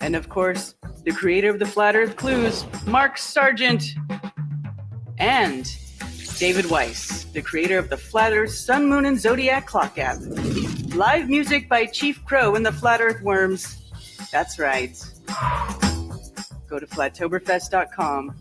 And of course, the creator of the Flat Earth Clues, Mark Sargent. And David Weiss, the creator of the Flat Earth Sun, Moon, and Zodiac Clock app. Live music by Chief Crow and the Flat Earth Worms. That's right. Go to flattoberfest.com